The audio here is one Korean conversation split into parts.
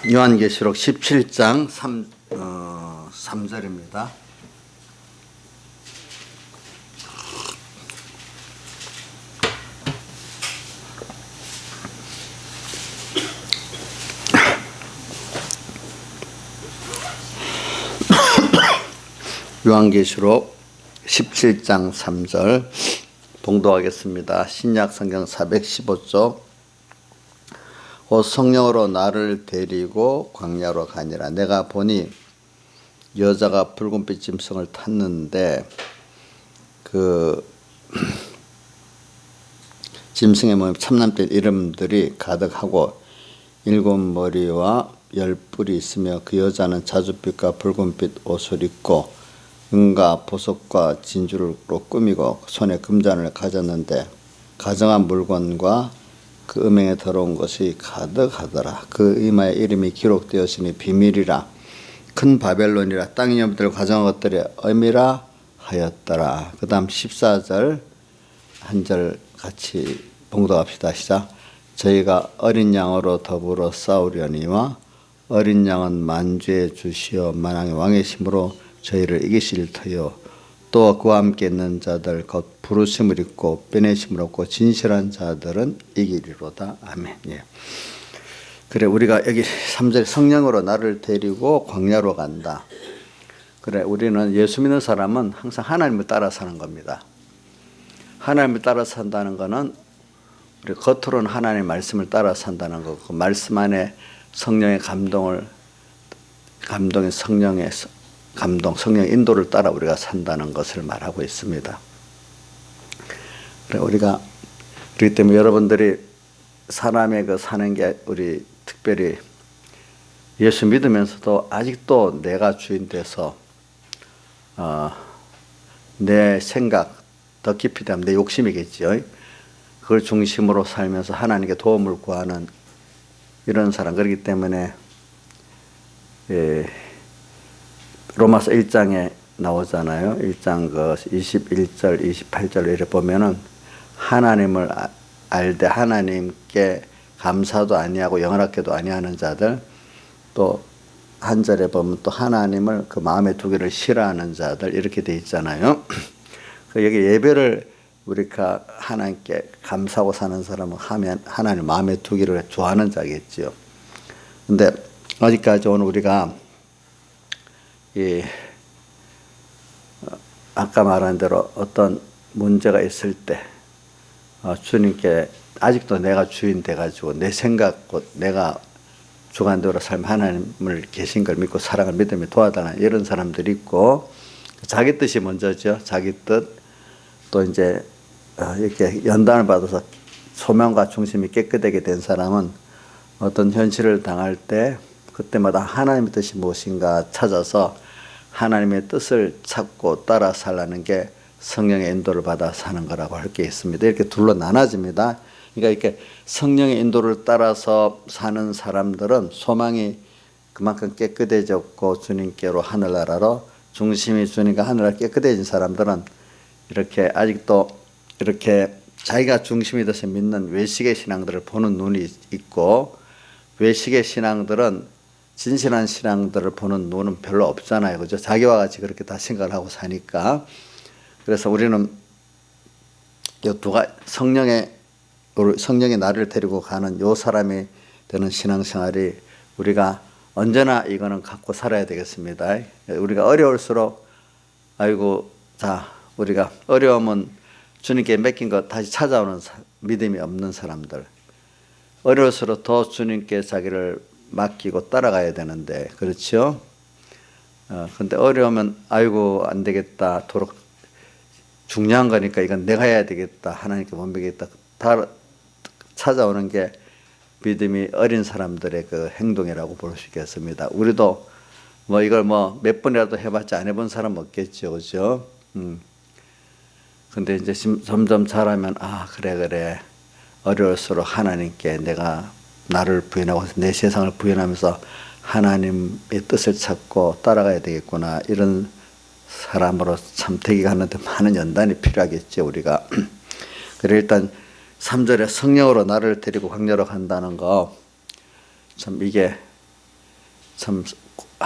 요한계시록 17장 3절입니다. 요한계시록 17장 3절 봉독하겠습니다. 신약 성경 415쪽. 곧 성령으로 나를 데리고 광야로 가니라. 내가 보니 여자가 붉은빛 짐승을 탔는데 그 짐승의 몸에 참남된 이름들이 가득하고 7머리와 10뿔이 있으며 그 여자는 자줏빛과 붉은빛 옷을 입고 은과 보석과 진주로 꾸미고 손에 금잔을 가졌는데 가정한 물건과 그 음행에 더러운 것이 가득하더라. 그 이마에 이름이 기록되었으니 비밀이라 큰 바벨론이라 땅의 염들 가정한 것들의 의미라 하였더라. 그 다음 14절 한 절 같이 봉독합시다. 시작. 저희가 어린 양으로 더불어 싸우려니와 어린 양은 만주의 주시어 만왕의 왕의 힘으로 저희를 이기실 터요. 또 그와 함께 있는 자들 곧 부르심을 입고 빼내심을 얻고 진실한 자들은 이기리로다. 아멘. 예. 그래, 우리가 여기 3절 성령으로 나를 데리고 광야로 간다. 그래, 우리는 예수 믿는 사람은 항상 하나님을 따라 사는 겁니다. 하나님을 따라 산다는 것은 우리 겉으로는 하나님의 말씀을 따라 산다는 거고, 그 말씀 안에 성령의 성령의 성령의 인도를 따라 우리가 산다는 것을 말하고 있습니다. 우리가 그렇기 때문에 여러분들이 사람의 그 사는 게 우리 특별히 예수 믿으면서도 아직도 내가 주인 돼서 내 생각 더 깊이 되면 내 욕심이겠죠. 그걸 중심으로 살면서 하나님께 도움을 구하는 이런 사람. 그렇기 때문에 로마서 1장에 나오잖아요. 1장 그 21절, 28절 이렇게 보면은 하나님을 알되 하나님께 감사도 아니하고 영원하게도 아니하는 자들, 또 한 절에 보면 또 하나님을 그 마음에 두기를 싫어하는 자들 이렇게 돼 있잖아요. 여기 예배를 우리가 하나님께 감사하고 사는 사람은 하나님 마음에 두기를 좋아하는 자겠지요. 근데 어디까지 오늘 우리가 아까 말한 대로 어떤 문제가 있을 때 주님께 아직도 내가 주인 돼가지고 내 생각, 내가 주관대로 삶 하나님을 계신 걸 믿고 사랑을 믿으며 도와달라는 이런 사람들이 있고, 자기 뜻이 먼저죠. 자기 뜻. 또 이제 이렇게 연단을 받아서 소명과 중심이 깨끗하게 된 사람은 어떤 현실을 당할 때 그때마다 하나님의 뜻이 무엇인가 찾아서 하나님의 뜻을 찾고 따라 살라는 게 성령의 인도를 받아 사는 거라고 할 게 있습니다. 이렇게 둘로 나눠집니다. 그러니까 이렇게 성령의 인도를 따라서 사는 사람들은 소망이 그만큼 깨끗해졌고 주님께로 하늘나라로 중심이 주님과 하늘나라 깨끗해진 사람들은 이렇게 아직도 이렇게 자기가 중심이 돼서 믿는 외식의 신앙들을 보는 눈이 있고, 외식의 신앙들은 진실한 신앙들을 보는 눈은 별로 없잖아요. 그죠? 자기와 같이 그렇게 다 생각을 하고 사니까. 그래서 우리는 이 두 가지 성령이 나를 데리고 가는 요 사람이 되는 신앙생활이 우리가 언제나 이거는 갖고 살아야 되겠습니다. 우리가 어려울수록 우리가 어려우면 주님께 맡긴 거 다시 찾아오는 믿음이 없는 사람들. 어려울수록 더 주님께 자기를 맡기고 따라가야 되는데, 그렇죠? 근데 어려우면 안 되겠다. 도록 중요한 거니까 이건 내가 해야 되겠다. 하나님께 못 맡기겠다. 다 찾아오는 게 믿음이 어린 사람들의 그 행동이라고 볼 수 있겠습니다. 우리도 이걸 몇 번이라도 해봤자 안 해본 사람 없겠죠. 그죠? 근데 이제 점점 자라면, 그래. 어려울수록 하나님께 내가 나를 부인하고 내 세상을 부인하면서 하나님의 뜻을 찾고 따라가야 되겠구나. 이런 사람으로 참 되게 하는데 많은 연단이 필요하겠죠, 우리가. 그래, 일단 3절에 성령으로 나를 데리고 광야로 간다는 거, 참 이게 참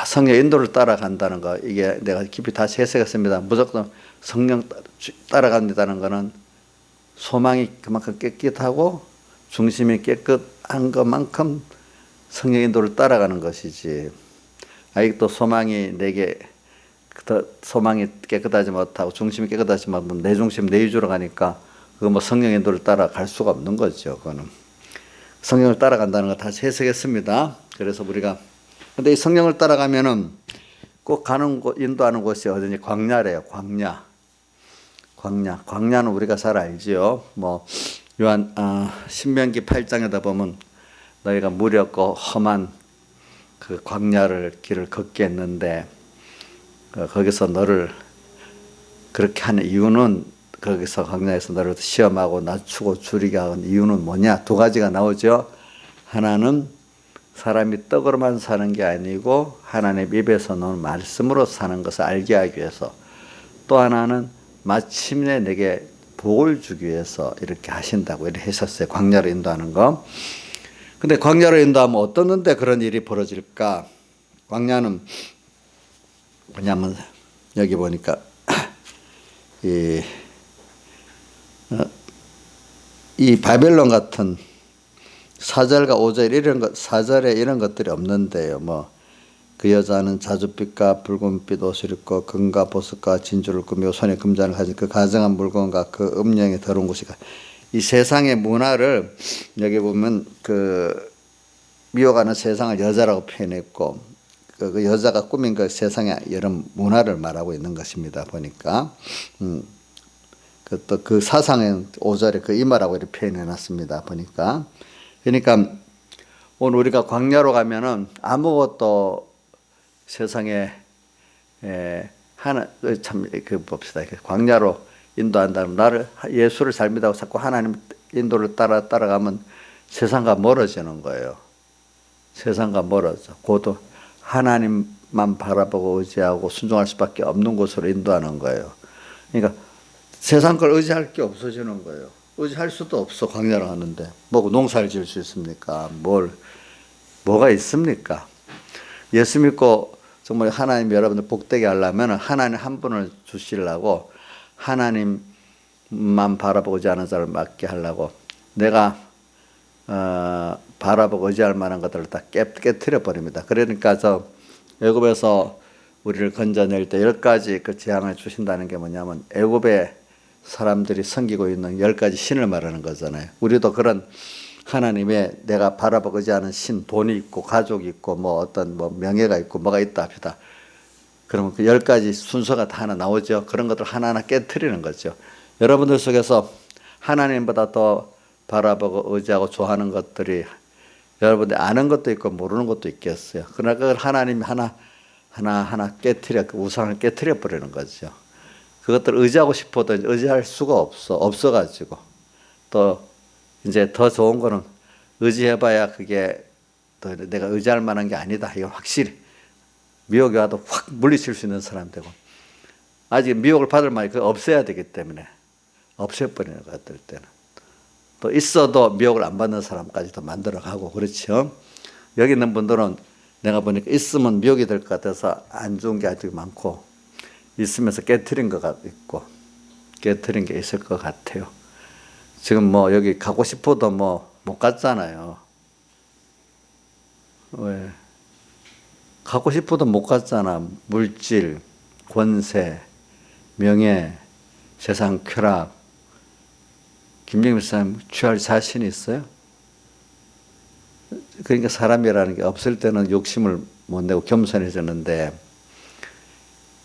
성령 인도를 따라간다는 거, 이게 내가 깊이 다시 해석했습니다. 무조건 성령 따라간다는 거는 소망이 그만큼 깨끗하고 중심이 깨끗한 것만큼 성령 인도를 따라가는 것이지, 아직도 소망이 내게 소망이 깨끗하지 못하고 중심이 깨끗하지 못하면 내 중심 내 위주로 가니까 그거 뭐 성령 인도를 따라갈 수가 없는 거죠. 그거는 성령을 따라간다는 거 다시 해석했습니다. 그래서 우리가 근데 이 성령을 따라가면은 꼭 가는 곳, 인도하는 곳이 어디니? 광야래요. 광야는 우리가 잘 알지요. 뭐 신명기 8장에다 보면 너희가 무렵고 험한 그 광야를 길을 걷게 했는데 거기서 너를 그렇게 하는 이유는, 거기서 광야에서 너를 시험하고 낮추고 줄이게 하는 이유는 뭐냐? 두 가지가 나오죠. 하나는 사람이 떡으로만 사는 게 아니고 하나님 입에서 나오는 말씀으로 사는 것을 알게 하기 위해서, 또 하나는 마침내 내게 복을 주기 위해서 이렇게 하신다고 이렇게 하셨어요. 광야로 인도하는 거. 근데 광야로 인도하면 어떻는데 그런 일이 벌어질까? 광야는 뭐냐면 여기 보니까 이 바벨론 같은 4절과 5절 이런 것, 4절에 이런 것들이 없는데요. 뭐 그 여자는 자줏빛과 붉은빛 옷을 입고 금과 보석과 진주를 꾸미고 손에 금잔을 가진 그 가정한 물건과 그 음령에 더러운 곳이가, 이 세상의 문화를 여기 보면 그 미워가는 세상을 여자라고 표현했고 그 여자가 꾸민 그 세상의 여러 문화를 말하고 있는 것입니다. 보니까 또 그 사상의 5절에 그 이마라고 이렇게 표현해 놨습니다. 보니까. 그러니까 오늘 우리가 광야로 가면은 아무것도 세상에 하나 참 그 봅시다. 광야로 인도한다면 나를 예수를 잘 믿다고 자꾸 하나님 인도를 따라가면 세상과 멀어지는 거예요. 세상과 멀어져. 고도 하나님만 바라보고 의지하고 순종할 수밖에 없는 곳으로 인도하는 거예요. 그러니까 세상 걸 의지할 게 없어지는 거예요. 의지할 수도 없어. 광야로 가는데 뭐 농사를 지을 수 있습니까? 뭐가 있습니까? 예수 믿고 정말 하나님 여러분들 복되게 하려면 하나님 한 분을 주시려고 하나님만 바라보지 않은 자를 맡게 하려고 내가 바라보고 의지할 만한 것들을 다 깨트려 버립니다. 그러니까 저 애굽에서 우리를 건져낼 때 10가지 그 재앙을 주신다는 게 뭐냐면 애굽의 사람들이 섬기고 있는 10가지 신을 말하는 거잖아요. 우리도 그런 하나님의 내가 바라보고 의지하는 신, 돈이 있고 가족이 있고 뭐 어떤 뭐 명예가 있고 뭐가 있다 합시다. 그러면 그 10가지 순서가 다 하나 나오죠. 그런 것들 하나하나 깨트리는 거죠. 여러분들 속에서 하나님보다 더 바라보고 의지하고 좋아하는 것들이 여러분들 아는 것도 있고 모르는 것도 있겠어요. 그러나 그걸 하나님이 하나 깨트려, 그 우상을 깨트려 버리는 거죠. 그것들을 의지하고 싶어도 의지할 수가 없어가지고 또 이제 더 좋은 거는 의지해봐야 그게 또 내가 의지할 만한 게 아니다. 이건 확실히 미혹이 와도 확 물리칠 수 있는 사람 되고, 아직 미혹을 받을 만이 그거 없애야 되기 때문에 없애버리는 것 같을 때는 또 있어도 미혹을 안 받는 사람까지도 만들어가고 그렇죠. 여기 있는 분들은 내가 보니까 있으면 미혹이 될 것 같아서 안 좋은 게 아직 많고 있으면서 깨트린 것 있고 깨트린 게 있을 것 같아요. 지금 뭐 여기 가고 싶어도 뭐 못 갔잖아요. 왜? 가고 싶어도 못 갔잖아. 물질, 권세, 명예, 세상 쾌락. 김영민 사람 취할 자신이 있어요? 그러니까 사람이라는 게 없을 때는 욕심을 못 내고 겸손해지는데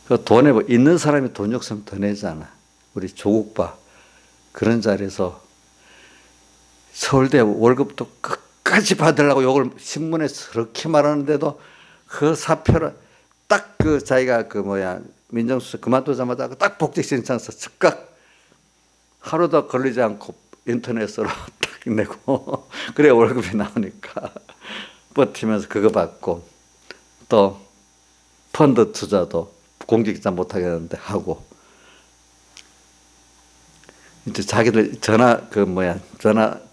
그 돈에 있는 사람이 돈 욕심 더 내잖아. 우리 조국 봐. 그런 자리에서 서울대 월급도 끝까지 받으려고 욕을 신문에 그렇게 말하는데도 그 사표를 딱 그 자기가 그 민정수석 그만두자마자 딱 복직 신청서 즉각 하루도 걸리지 않고 인터넷으로 딱 내고 그래 월급이 나오니까 버티면서 그거 받고 또 펀드 투자도 공직자 못하겠는데 하고 이제 자기들 전화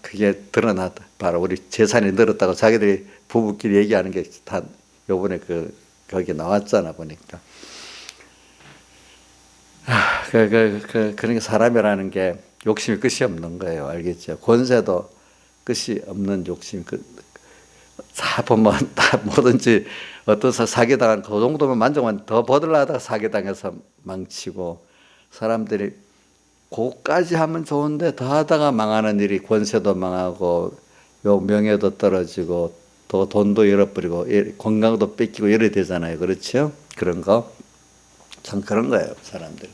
그게 드러났다. 바로 우리 재산이 늘었다고 자기들이 부부끼리 얘기하는 게 다 요번에 거기 나왔잖아 보니까. 그러니까 사람이라는 게 욕심이 끝이 없는 거예요. 알겠죠? 권세도 끝이 없는 욕심. 다 보면 다 뭐든지 어떤 사기당한 그 정도면 만족만 더 버들라다가 사기당해서 망치고, 사람들이 그까지 하면 좋은데 더 하다가 망하는 일이 권세도 망하고 요 명예도 떨어지고 또 돈도 잃어버리고 건강도 뺏기고 이래 되잖아요. 그렇죠? 그런 거. 참 그런 거예요, 사람들이.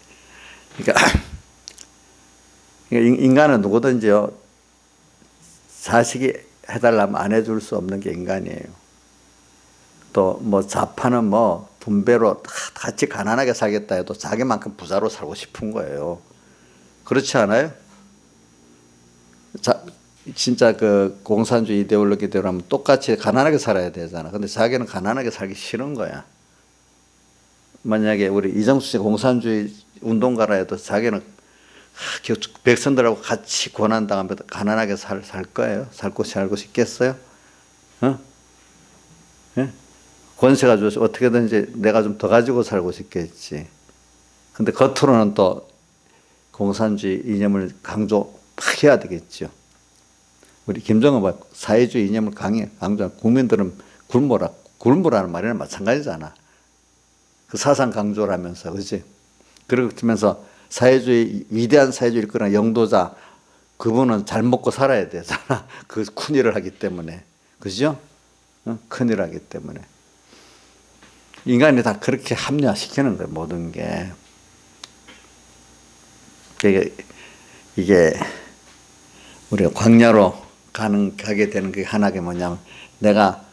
그러니까 인간은 누구든지요, 자식이 해달라면 안 해줄 수 없는 게 인간이에요. 또 뭐 자파는 뭐 분배로 같이 가난하게 살겠다 해도 자기만큼 부자로 살고 싶은 거예요. 그렇지 않아요? 진짜 공산주의 이데올로기대로 하면 똑같이 가난하게 살아야 되잖아. 근데 자기는 가난하게 살기 싫은 거야. 만약에 우리 이정수 씨 공산주의 운동가라 해도 자기는 백성들하고 같이 고난당하면 가난하게 살 거예요? 살고 싶겠어요? 어? 예? 권세가 줘서 어떻게든지 내가 좀 더 가지고 살고 싶겠지. 근데 겉으로는 또 공산주의 이념을 강조 팍 해야 되겠죠. 우리 김정은 봐, 사회주의 이념을 강조한 국민들은 굶으라는 말이나 마찬가지잖아. 그 사상 강조를 하면서, 그렇지? 그러면서 위대한 사회주의를 이끌어낸 영도자, 그분은 잘 먹고 살아야 되잖아. 그 큰일을 하기 때문에. 그죠? 큰일을 하기 때문에. 인간이 다 그렇게 합리화시키는 거예요, 모든 게. 이게 우리가 광야로 가게 되는 게 하나가 뭐냐면, 내가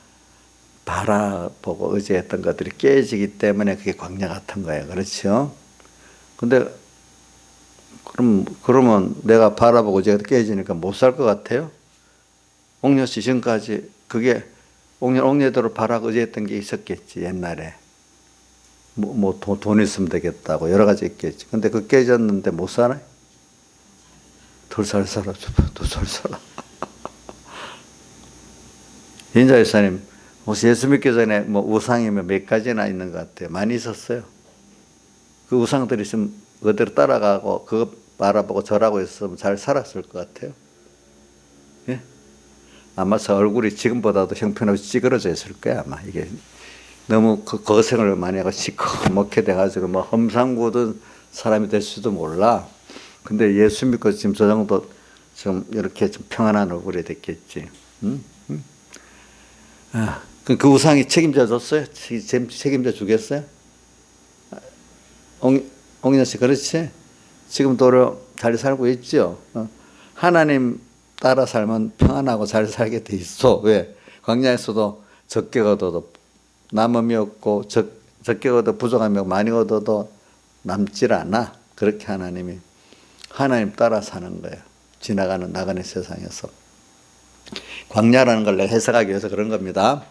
바라보고 의지했던 것들이 깨지기 때문에 그게 광야 같은 거예요. 그렇죠? 근데 그러면 내가 바라보고 의지가 깨지니까 못 살 것 같아요? 옥녀 씨 지금까지 그게 옥녀대로 바라고 의지했던 게 있었겠지, 옛날에. 돈 있으면 되겠다고 여러 가지 있겠지. 근데 그 깨졌는데 못 살아요? 덜 살 살아. 인자 여사님, 혹시 예수 믿기 전에 우상이면 몇 가지나 있는 것 같아요? 많이 있었어요? 그 우상들이 있으면 그대로 따라가고 그거 바라보고 절하고 있으면 잘 살았을 것 같아요? 예? 아마 저 얼굴이 지금보다도 형편없이 찌그러져 있을 거야, 아마. 이게 너무 거생을 많이 하고 시커멓게 돼가지고 험상궂은 사람이 될 수도 몰라. 근데 예수 믿고 지금 저 정도 좀 이렇게 좀 평안한 얼굴이 됐겠지. 응? 응? 그 우상이 책임져 줬어요? 책임져 주겠어요? 옥녀 씨, 그렇지? 지금도 잘 살고 있죠? 하나님 따라 살면 평안하고 잘 살게 돼 있어. 왜? 광야에서도 적게 얻어도 남음이 없고 적게 얻어 부족함이 없고 많이 얻어도 남질 않아. 그렇게 하나님 따라 사는 거예요. 지나가는 나가는 세상에서. 광야라는 걸 내가 해석하기 위해서 그런 겁니다.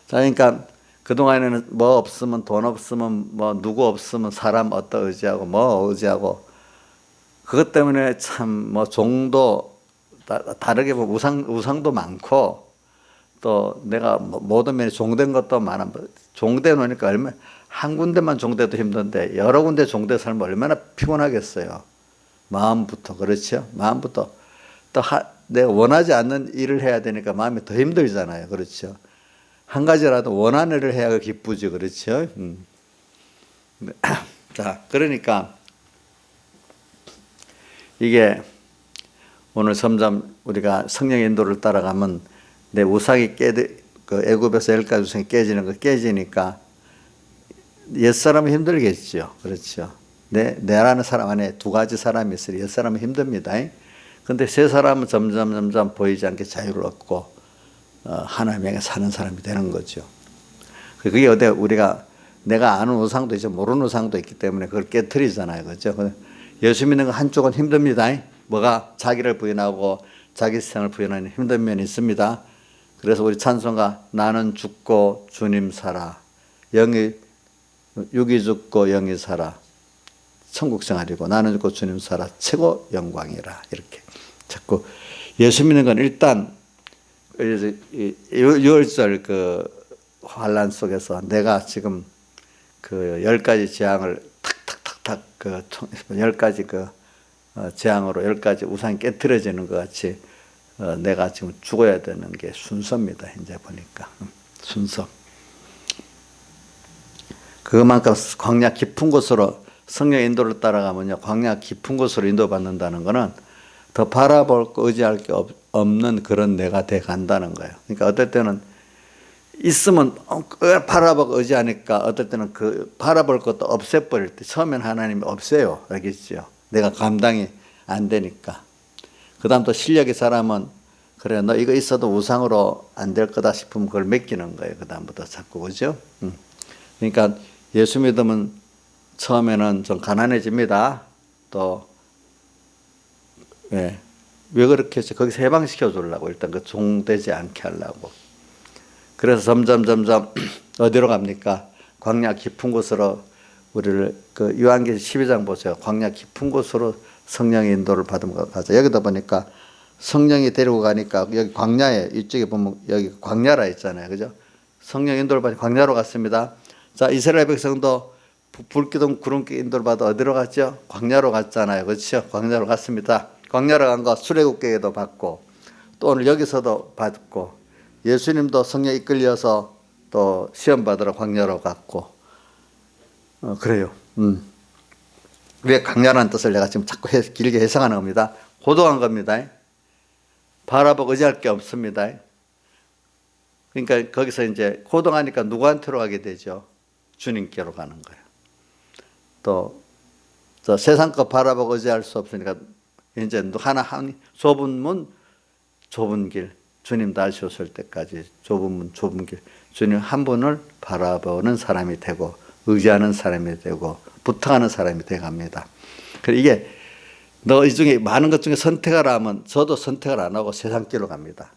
자, 그러니까 그동안에는 뭐 없으면 돈 없으면 누구 없으면 사람 어떠 의지하고 그것 때문에 참 종도 다르게 우상도 많고 또 내가 모든 면에 종된 것도 많아. 종돼 놓으니까 얼마나 한 군데만 종돼도 힘든데 여러 군데 종돼 살면 얼마나 피곤하겠어요. 마음부터. 그렇죠? 마음부터 또 내가 원하지 않는 일을 해야 되니까 마음이 더 힘들잖아요. 그렇죠? 한 가지라도 원하는 일을 해야 기쁘지. 그렇죠? 자, 그러니까 이게 오늘 점점 우리가 성령의 인도를 따라가면 내 우상이 애굽에서 10가지 우상이 깨지는 거 깨지니까 옛사람은 힘들겠죠. 그렇죠. 내라는 사람 안에 2가지 사람이 있으니 옛사람은 힘듭니다. 근데 새 사람은 점점 보이지 않게 자유를 얻고 하나님에게 사는 사람이 되는 거죠. 그게 우리가 내가 아는 우상도 있죠. 모르는 우상도 있기 때문에 그걸 깨트리잖아요. 그렇죠. 예수 믿는 거 한쪽은 힘듭니다. 뭐가 자기를 부인하고 자기 세상을 부인하는 힘든 면이 있습니다. 그래서 우리 찬송가 나는 죽고 주님 살아 육이 죽고 영이 살아 천국 생활이고 나는 죽고 주님 살아 최고 영광이라. 이렇게 자꾸 예수 믿는 건 일단 6월절 환란 속에서 내가 지금 그 10가지 재앙을 탁탁탁탁 그 10가지 그 재앙으로 10가지 우상이 깨트려지는 것 같이 내가 지금 죽어야 되는 게 순서입니다. 현재 보니까 순서. 그만큼 광야 깊은 곳으로 성령 인도를 따라가면요, 광야 깊은 곳으로 인도받는다는 것은 더 바라볼 거 의지할 게 없는 그런 내가 돼 간다는 거예요. 그러니까 어떨 때는 있으면 바라보고 의지하니까 어떨 때는 그 바라볼 것도 없애버릴 때 처음엔 하나님이 없애요. 알겠죠? 내가 감당이 안 되니까. 그 다음 또 실력의 사람은 그래 너 이거 있어도 우상으로 안 될 거다 싶으면 그걸 맡기는 거예요. 그 다음부터 자꾸. 그죠? 그러니까 예수 믿으면 처음에는 좀 가난해집니다. 또 왜 그렇게 해서 거기서 해방시켜 주려고 일단 그 종되지 않게 하려고. 그래서 점점 어디로 갑니까? 광야 깊은 곳으로 우리를 그 요한계시록 12장 보세요. 광야 깊은 곳으로 성령의 인도를 받으면 가자. 여기다 보니까 성령이 데리고 가니까 여기 광야에 이쪽에 보면 여기 광야라 있잖아요. 그죠? 성령 인도를 받아 광야로 갔습니다. 자, 이스라엘 백성도 불기둥 구름기 인도를 받아 어디로 갔죠? 광야로 갔잖아요. 그렇죠? 광야로 갔습니다. 광야로 간 거 출애굽기에도 받고 또 오늘 여기서도 받고 예수님도 성령 이끌려서 또 시험 받으러 광야로 갔고 그래요. 왜 광야라는 뜻을 내가 지금 자꾸 길게 해석하는 겁니다. 고독한 겁니다. 바라보고 의지할 게 없습니다. 그러니까 거기서 이제 고독하니까 누구한테로 가게 되죠? 주님께로 가는 거예요. 또 세상 거 바라보고 의지할 수 없으니까 이제 하나 좁은 문 좁은 길 주님 다시 오실 때까지 좁은 문 좁은 길 주님 한 분을 바라보는 사람이 되고 의지하는 사람이 되고 부탁하는 사람이 되어 갑니다. 이게 너 이 중에 많은 것 중에 선택하라 하면 저도 선택을 안 하고 세상 길로 갑니다.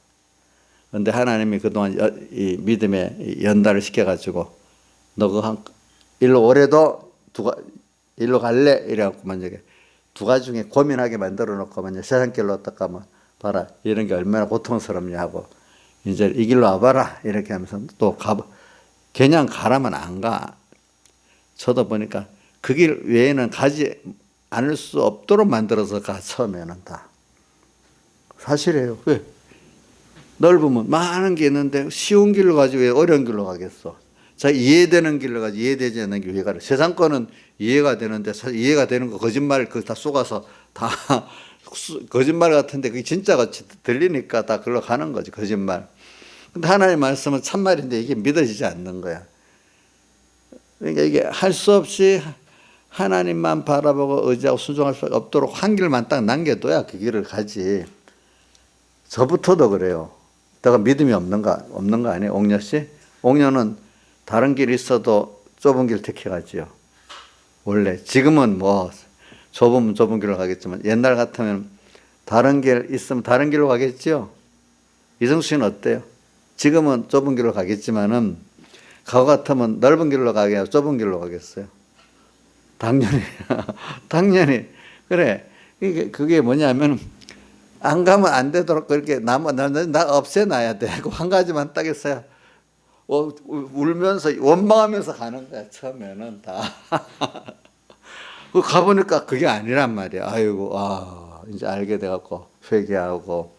그런데 하나님이 그동안 이 믿음에 연달을 시켜가지고 너 그 일로 올해도 일로 갈래? 이래갖고 만약에 두 가지 중에 고민하게 만들어 놓고 세상 길로 어떡 하면 봐라 이런 게 얼마나 고통스럽냐 하고 이제 이 길로 와봐라 이렇게 하면서 또 그냥 가라면 안 가. 저도 보니까 그 길 외에는 가지 않을 수 없도록 만들어서 가. 처음에는 다 사실이에요. 왜? 넓으면 많은 게 있는데 쉬운 길로 가지 왜 어려운 길로 가겠어. 자, 이해되는 길로 가지 이해되지 않는 길 왜 가래. 세상 거는 이해가 되는데 이해가 되는 거 거짓말 그거 다 쏘가서 다 거짓말 같은데 그게 진짜 같이 들리니까 다 그걸로 가는 거지. 거짓말. 근데 하나님의 말씀은 참말인데 이게 믿어지지 않는 거야. 그러니까 이게 할 수 없이 하나님만 바라보고 의지하고 순종할 수 없도록 한 길만 딱 남겨둬야 그 길을 가지. 저부터도 그래요. 내가 믿음이 없는 거 아니에요? 옥녀 씨? 옥녀는 다른 길이 있어도 좁은 길 택해가지요. 원래 지금은 뭐 좁은 길로 가겠지만 옛날 같으면 다른 길 있으면 다른 길로 가겠죠. 이성수 씨는 어때요? 지금은 좁은 길로 가겠지만은 과거 같으면 넓은 길로 가겠어요? 좁은 길로 가겠어요? 당연히 그래. 그게 뭐냐면 안 가면 안 되도록 그렇게 나 없애놔야 돼. 한 가지만 딱 했어요. 울면서 원망하면서 가는 거야. 처음에는 다. 가보니까 그게 아니란 말이야. 아이고, 이제 알게 돼갖고 회개하고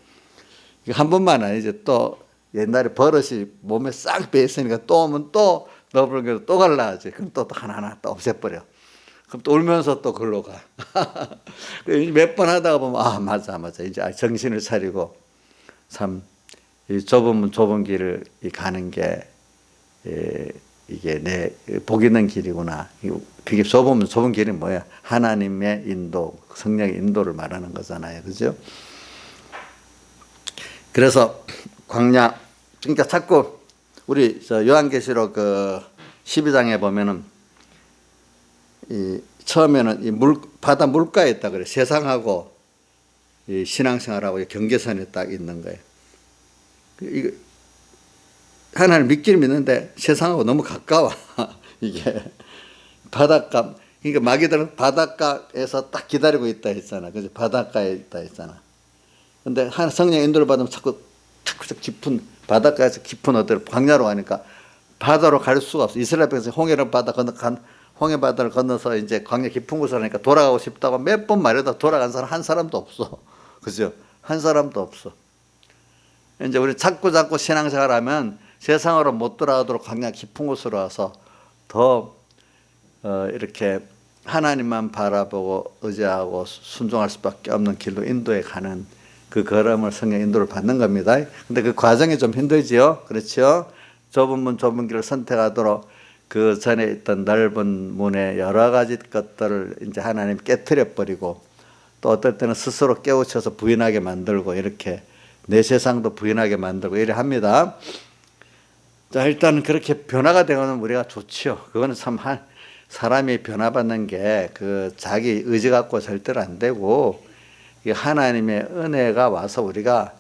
한 번만 아니지. 또 옛날에 버릇이 몸에 싹 배있으니까 또 오면 또 넓은 길로 또 갈라 하지. 그럼 또 하나하나 또 없애버려. 그럼 또 울면서 또 글로 가. 몇 번 하다가 보면 맞아 이제 정신을 차리고 참 이 좁은 길을 가는 게 이게 내 복 있는 길이구나. 그게 좁은 길이 뭐야? 하나님의 인도, 성령의 인도를 말하는 거잖아요. 그죠? 그래서 광야, 그러니까 자꾸 우리 요한계시록 그 12장에 보면은 처음에는 바다 물가에 있다 그래. 세상하고 이 신앙생활하고 경계선에 딱 있는 거예요. 이거 하나님 믿기는 믿는데 세상하고 너무 가까워. 이게 바닷가, 그러니까 마귀들은 바닷가에서 딱 기다리고 있다 했잖아. 그래서 바닷가에 있다 했잖아. 근데 성령 인도를 받으면 자꾸 깊은 바닷가에서 깊은 어디로 광야로 가니까 바다로 갈 수가 없어. 이스라엘 백성이 홍해 바다를 건너서 이제 광야 깊은 곳을 하니까 돌아가고 싶다고 몇 번 말해도 돌아간 사람 한 사람도 없어. 그죠? 한 사람도 없어. 이제 우리 자꾸 신앙생활하면 세상으로 못 돌아가도록 광야 깊은 곳으로 와서 더 이렇게 하나님만 바라보고 의지하고 순종할 수밖에 없는 길로 인도해 가는 그 걸음을 성령 인도를 받는 겁니다. 근데 그 과정이 좀 힘들지요. 그렇죠? 좁은 문 좁은 길을 선택하도록 그 전에 있던 넓은 문에 여러 가지 것들을 이제 하나님 깨트려 버리고 또 어떨 때는 스스로 깨우쳐서 부인하게 만들고 이렇게 내 세상도 부인하게 만들고 이래 합니다. 자, 일단 그렇게 변화가 되면 우리가 좋지요. 그거는 참 사람이 변화받는 게 그 자기 의지 갖고 절대로 안 되고 하나님의 은혜가 와서 우리가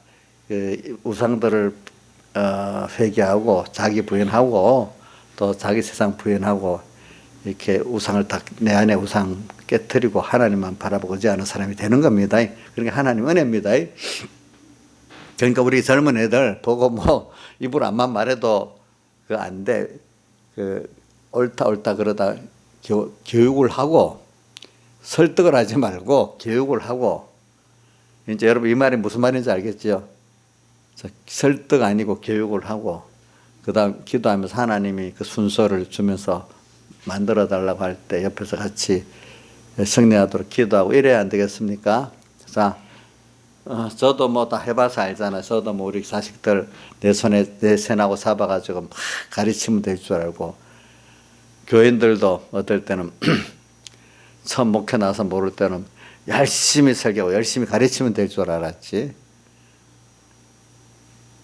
그 우상들을 회개하고 자기 부인하고 또 자기 세상 부인하고 이렇게 우상을 다 내 안에 우상 깨뜨리고 하나님만 바라보고 의지하는 사람이 되는 겁니다. 그러니까 하나님 은혜입니다. 그러니까 우리 젊은 애들 보고 뭐 입으로 암만 말해도 그 안 돼. 그 옳다 그러다 교육을 하고 설득을 하지 말고 교육을 하고 이제 여러분 이 말이 무슨 말인지 알겠죠? 설득 아니고 교육을 하고 그다음 기도하면서 하나님이 그 순서를 주면서 만들어 달라고 할 때 옆에서 같이 승리하도록 기도하고 이래야 안 되겠습니까? 자, 저도 뭐 다 해봐서 알잖아요. 저도 뭐 우리 자식들 내 손에 내세나고 잡아가지고 막 가르치면 될 줄 알고 교인들도 어떨 때는 처음 목회 나서 모를 때는 열심히 설교하고 열심히 가르치면 될 줄 알았지.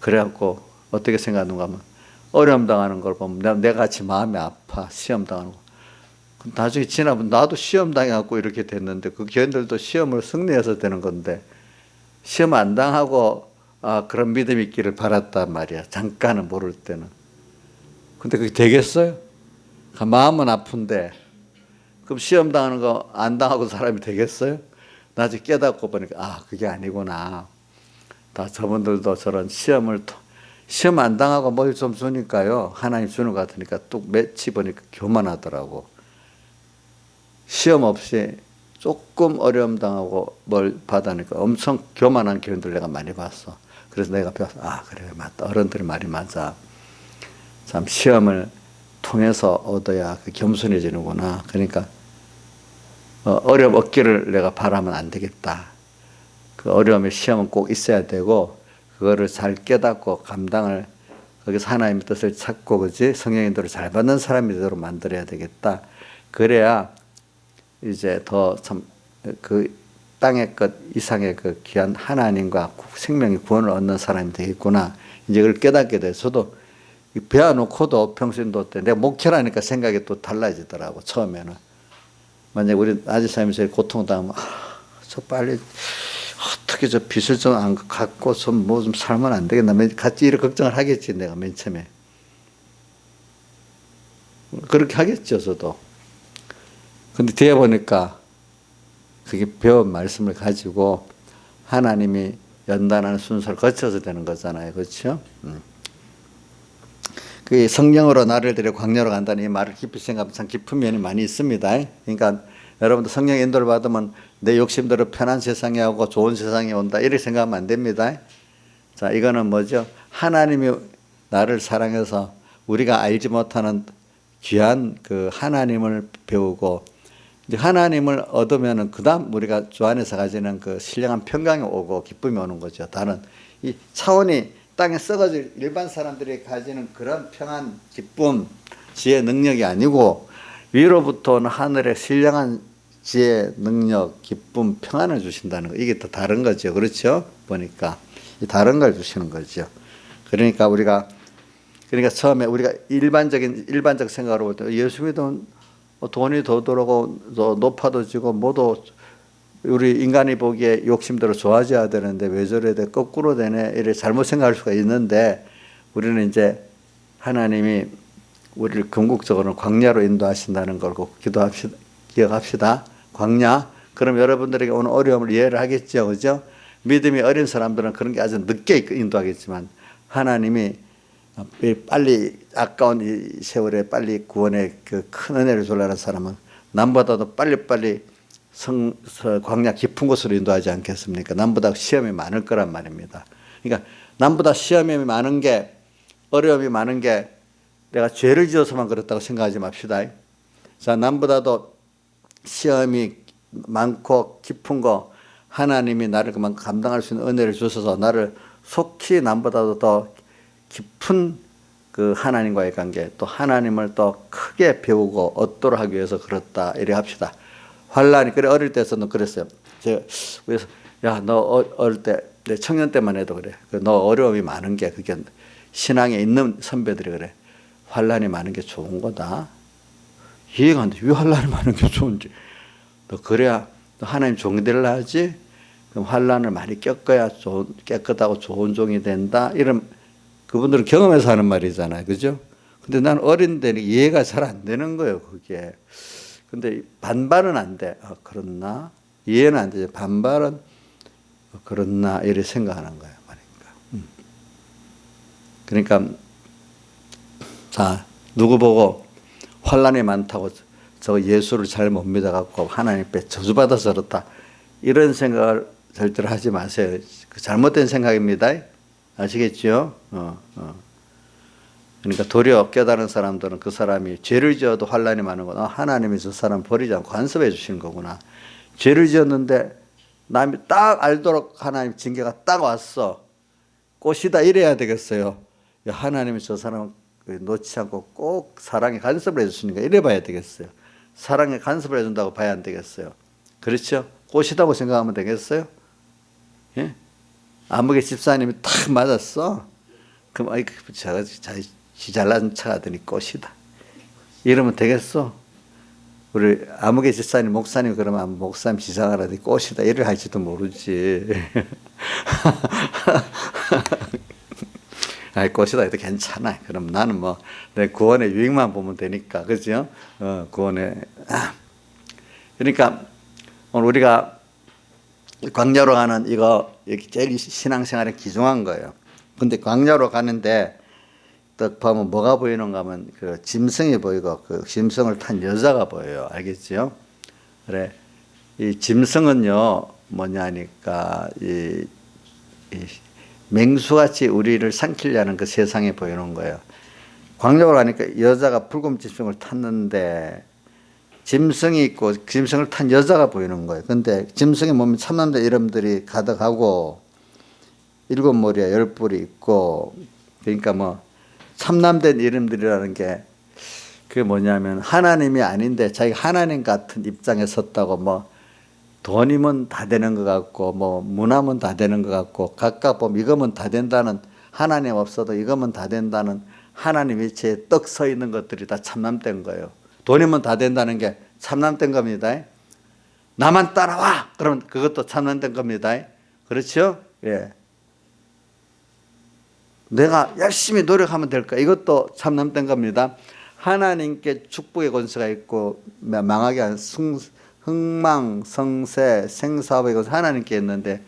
그래갖고 어떻게 생각하는가 하면 어려움 당하는 걸 보면 내가 같이 마음이 아파. 시험 당하는 거. 나중에 지나면 나도 시험 당해갖고 이렇게 됐는데 그 교인들도 시험을 승리해서 되는 건데 시험 안 당하고 그런 믿음이 있기를 바랐단 말이야. 잠깐은 모를 때는. 근데 그게 되겠어요? 마음은 아픈데 그럼 시험 당하는 거 안 당하고 사람이 되겠어요? 나중에 깨닫고 보니까 그게 아니구나. 다 저분들도 저런 시험 안 당하고 뭘 좀 주니까요. 하나님 주는 것 같으니까 뚝 맺히 보니까 교만하더라고. 시험 없이 조금 어려움 당하고 뭘 받으니까 엄청 교만한 교인들 내가 많이 봤어. 그래서 내가 배워서 그래 맞다. 어른들이 말이 맞아. 참 시험을 통해서 얻어야 그 겸손해지는구나. 그러니까 어려움 없기를 내가 바라면 안 되겠다. 그 어려움의 시험은 꼭 있어야 되고 그거를 잘 깨닫고 감당을 거기서 하나님의 뜻을 찾고 그지 성령 인도를 잘 받는 사람이 되도록 만들어야 되겠다. 그래야 이제 더 참 그 땅의 것 이상의 그 귀한 하나님과 생명의 구원을 얻는 사람이 되겠구나. 이제 그걸 깨닫게 돼. 저도 배워놓고도 평신도 때 내가 목회라니까 생각이 또 달라지더라고. 처음에는 만약 우리 아지사님이 고통당하면 저 빨리 어떻게 저 빚을 좀 안 갚고 좀 뭐 좀 살면 안 되겠나. 같이 이렇게 걱정을 하겠지 내가 맨 처음에. 그렇게 하겠죠 저도. 근데 뒤에 보니까 그게 배운 말씀을 가지고 하나님이 연단하는 순서를 거쳐서 되는 거잖아요. 그렇죠? 그 성령으로 나를 데려 광야로 간다는 이 말을 깊이 생각하면 참 깊은 면이 많이 있습니다. 그러니까 여러분도 성령 인도를 받으면 내 욕심대로 편한 세상에 오고 좋은 세상에 온다 이렇게 생각하면 안 됩니다. 자, 이거는 뭐죠? 하나님이 나를 사랑해서 우리가 알지 못하는 귀한 그 하나님을 배우고 이제 하나님을 얻으면은 그다음 우리가 주 안에서 가지는 그 신령한 평강이 오고 기쁨이 오는 거죠. 다른 이 차원이 땅에 썩어질 일반 사람들이 가지는 그런 평안, 기쁨, 지혜, 능력이 아니고 위로부터 오는 하늘의 신령한 지혜, 능력, 기쁨, 평안을 주신다는 거. 이게 더 다른 거죠. 그렇죠? 보니까 다른 걸 주시는 거죠. 그러니까 처음에 우리가 일반적 생각으로 볼 때 예수 믿으면 돈이 더 들어오고 높아져지고 뭐도 우리 인간이 보기에 욕심대로 좋아져야 되는데 왜 저래 돼 거꾸로 되네 이렇게 잘못 생각할 수가 있는데 우리는 이제 하나님이 우리를 궁극적으로 광야로 인도하신다는 걸 꼭 기억합시다. 광야. 그럼 여러분들에게 오는 어려움을 이해를 하겠죠. 그죠? 믿음이 어린 사람들은 그런 게 아주 늦게 인도하겠지만 하나님이 빨리 아까운 이 세월에 빨리 구원의 그 큰 은혜를 주려는 사람은 남보다도 빨리빨리 광야 깊은 곳으로 인도하지 않겠습니까? 남보다 시험이 많을 거란 말입니다. 그러니까 남보다 시험이 많은 게, 어려움이 많은 게 내가 죄를 지어서만 그렇다고 생각하지 맙시다. 자, 남보다도 시험이 많고 깊은 거, 하나님이 나를 그만큼 감당할 수 있는 은혜를 주셔서 나를 속히 남보다도 더 깊은 그 하나님과의 관계, 또 하나님을 더 크게 배우고 얻도록 하기 위해서 그렇다 이래 합시다. 환란이, 그래, 어릴 때서는 그랬어요. 제가 그래서 야, 너 어릴 때, 내 청년 때만 해도 그래. 너 어려움이 많은 게, 그게 신앙에 있는 선배들이 그래. 환란이 많은 게 좋은 거다. 이해가 안 돼. 왜 환란이 많은 게 좋은지. 너 그래야 너 하나님 종이 되려 하지. 그럼 환란을 많이 겪어야 깨끗하고 좋은 종이 된다. 이런, 그분들은 경험해서 하는 말이잖아요. 그죠? 근데 난 어린데 이해가 잘 안 되는 거예요, 그게. 근데 반발은 안 돼. 그렇나? 이해는 안 되죠. 반발은 그렇나? 이렇게 생각하는 거예요. 그러니까, 자, 누구 보고 환란이 많다고 저 예수를 잘 못 믿어갖고 하나님께 저주받아서 그렇다. 이런 생각을 절대로 하지 마세요. 그 잘못된 생각입니다. 아시겠죠? 그러니까 도리어 깨달은 사람들은 그 사람이 죄를 지어도 환란이 많은 거나 하나님이 저 사람 버리지 않고 간섭해 주시는 거구나. 죄를 지었는데 남이 딱 알도록 하나님 징계가 딱 왔어. 꽃이다 이래야 되겠어요. 하나님이 저 사람 놓지 않고 꼭 사랑에 간섭을 해주시니까 이래 봐야 되겠어요. 사랑에 간섭을 해준다고 봐야 안 되겠어요. 그렇죠? 꽃이다고 생각하면 되겠어요? 예? 아무개 집사님이 탁 맞았어. 그럼 제가 지 잘난 척하더니 꽃이다. 이러면 되겠어? 우리 아무개 집사님 목사님 그러면 목사님 지상하라더니 꽃이다 이를 할지도 모르지. 아이, 꽃이다 해도 괜찮아. 그럼 나는 뭐 내 구원의 유익만 보면 되니까, 그죠? 구원의. 그러니까 오늘 우리가 광야로 가는 이거 제일 신앙생활에 기중한 거예요. 근데 광야로 가는데 딱 보면 뭐가 보이는가 하면 그 짐승이 보이고 그 짐승을 탄 여자가 보여요. 알겠죠? 그래. 이 짐승은요 뭐냐니까 이 맹수같이 우리를 삼키려는 그 세상에 보이는 거예요. 광야로 가니까 여자가 붉은 짐승을 탔는데 짐승이 있고 짐승을 탄 여자가 보이는 거예요. 근데 짐승의 몸에 참남자 이름들이 가득하고 7머리에 10뿔이 있고, 그러니까 뭐 참남된 이름들이라는 게 그게 뭐냐면 하나님이 아닌데 자기가 하나님 같은 입장에 섰다고, 뭐 돈이면 다 되는 것 같고 뭐 문화면 다 되는 것 같고 각각 보면 이거면 다 된다는, 하나님 없어도 이거면 다 된다는 하나님 위치에 떡 서 있는 것들이 다 참남된 거예요. 돈이면 다 된다는 게 참남된 겁니다. 나만 따라와! 그러면 그것도 참남된 겁니다. 그렇죠? 예. 내가 열심히 노력하면 될까? 이것도 참남된 겁니다. 하나님께 축복의 권세가 있고 망하게 하는 흥망, 성세, 생사업의 것은 하나님께 있는데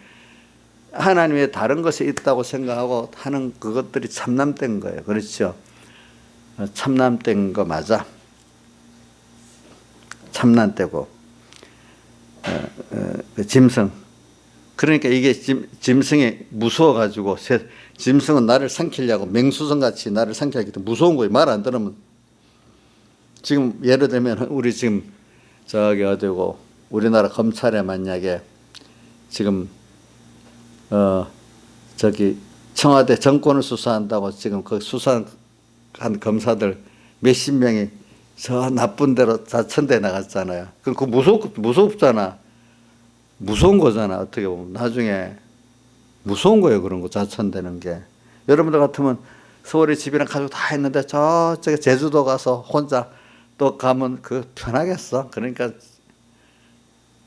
하나님의 다른 것이 있다고 생각하고 하는 그것들이 참남된 거예요. 그렇죠? 참남된 거 맞아. 참남되고 짐승. 그러니까 이게 짐승이 무서워가지고 짐승은 나를 삼키려고 맹수성같이 나를 삼키려고 무서운 거예요. 말 안 들으면. 지금 예를 들면 우리 지금 저기 어디고 우리나라 검찰에 만약에 지금 저기 청와대 정권을 수사한다고 지금 그 수사한 검사들 몇십 명이 저 나쁜 데로 자천대 나갔잖아요. 그 무섭잖아. 무서운 거잖아. 어떻게 보면 나중에 무서운 거예요. 그런 거 자천되는 게. 여러분들 같으면 서울에 집이랑 가족 다 있는데 저쪽에 제주도 가서 혼자 또 가면 그 편하겠어. 그러니까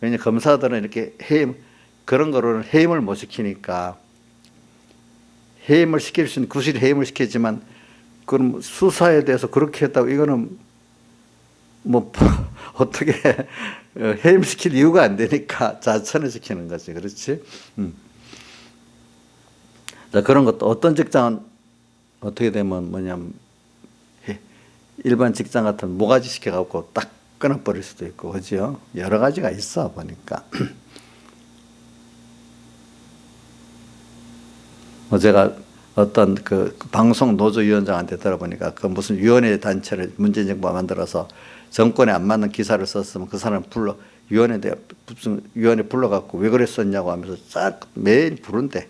왜냐 검사들은 이렇게 그런 거로는 해임을 못 시키니까, 해임을 시킬 수 있는 구실이 해임을 시키지만 그럼 수사에 대해서 그렇게 했다고 이거는 뭐 어떻게 해임시킬 이유가 안 되니까 자천을 시키는 거지. 그렇지? 자, 그런 것도 어떤 직장은 어떻게 되면 뭐냐면 일반 직장 같은 모가지 시켜갖고 딱 끊어버릴 수도 있고, 그죠? 여러 가지가 있어 보니까. 제가 어떤 그 방송 노조위원장한테 들어보니까 그 무슨 위원회 단체를 문재인 정부가 만들어서 정권에 안 맞는 기사를 썼으면 그 사람 불러 무슨 위원회 불러갖고 왜 그랬었냐고 하면서 싹 매일 부른대.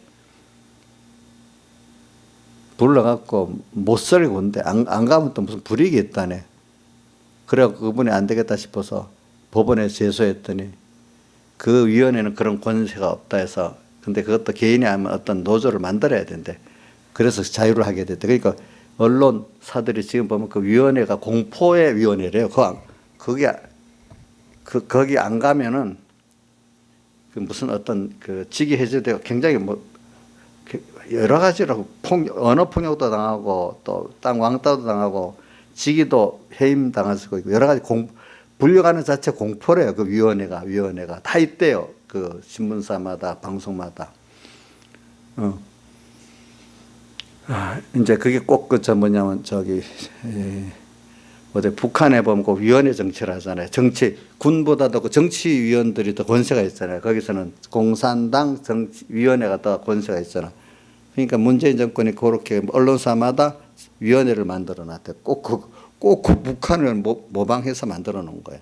불러갖고 못 살고 온대. 안 가면 또 무슨 불이익이 있다네. 그래갖고 그분이 안 되겠다 싶어서 법원에 제소했더니 그 위원회는 그런 권세가 없다 해서, 근데 그것도 개인이 하면 어떤 노조를 만들어야 된대. 그래서 자유를 하게 됐대. 그러니까 언론사들이 지금 보면 그 위원회가 공포의 위원회래요. 거기 안 가면은 그 무슨 어떤 그 직위 해제되고 굉장히 뭐 여러 가지로 언어 폭력도 당하고 또 땅 왕따도 당하고 직위도 해임 당할 수가 있고 여러 가지 불려가는 자체 공포래요. 그 위원회가 다 있대요. 그 신문사마다 방송마다. 이제 그게 꼭 어제 북한에 보면 그 위원회 정치를 하잖아요. 군보다도 그 정치위원들이 더 권세가 있잖아요. 거기서는 공산당 정치위원회가 더 권세가 있잖아. 그러니까 문재인 정권이 그렇게 언론사마다 위원회를 만들어 놨대. 꼭 그 북한을 모방해서 만들어 놓은 거예요.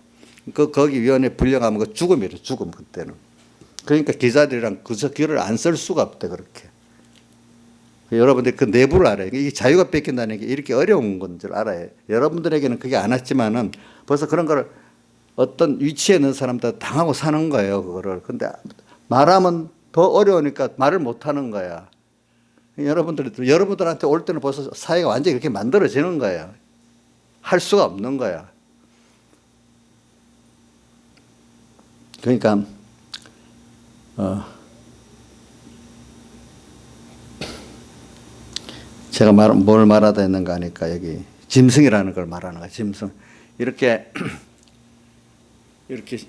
거기 위원회 불려가면 그 죽음이래, 죽음, 그때는. 그러니까 기자들이랑 그저 글을 안 쓸 수가 없대, 그렇게. 여러분들 그 내부를 알아요. 이게 자유가 뺏긴다는 게 이렇게 어려운 건 줄 알아요. 여러분들에게는 그게 안 왔지만은 벌써 그런 걸 어떤 위치에 있는 사람들 당하고 사는 거예요, 그거를. 근데 말하면 더 어려우니까 말을 못 하는 거야. 여러분들한테 올 때는 벌써 사회가 완전히 그렇게 만들어지는 거예요. 할 수가 없는 거야. 그러니까, 제가 뭘 말하다 했는가 하니까 여기 짐승이라는 걸 말하는 거야. 짐승. 이렇게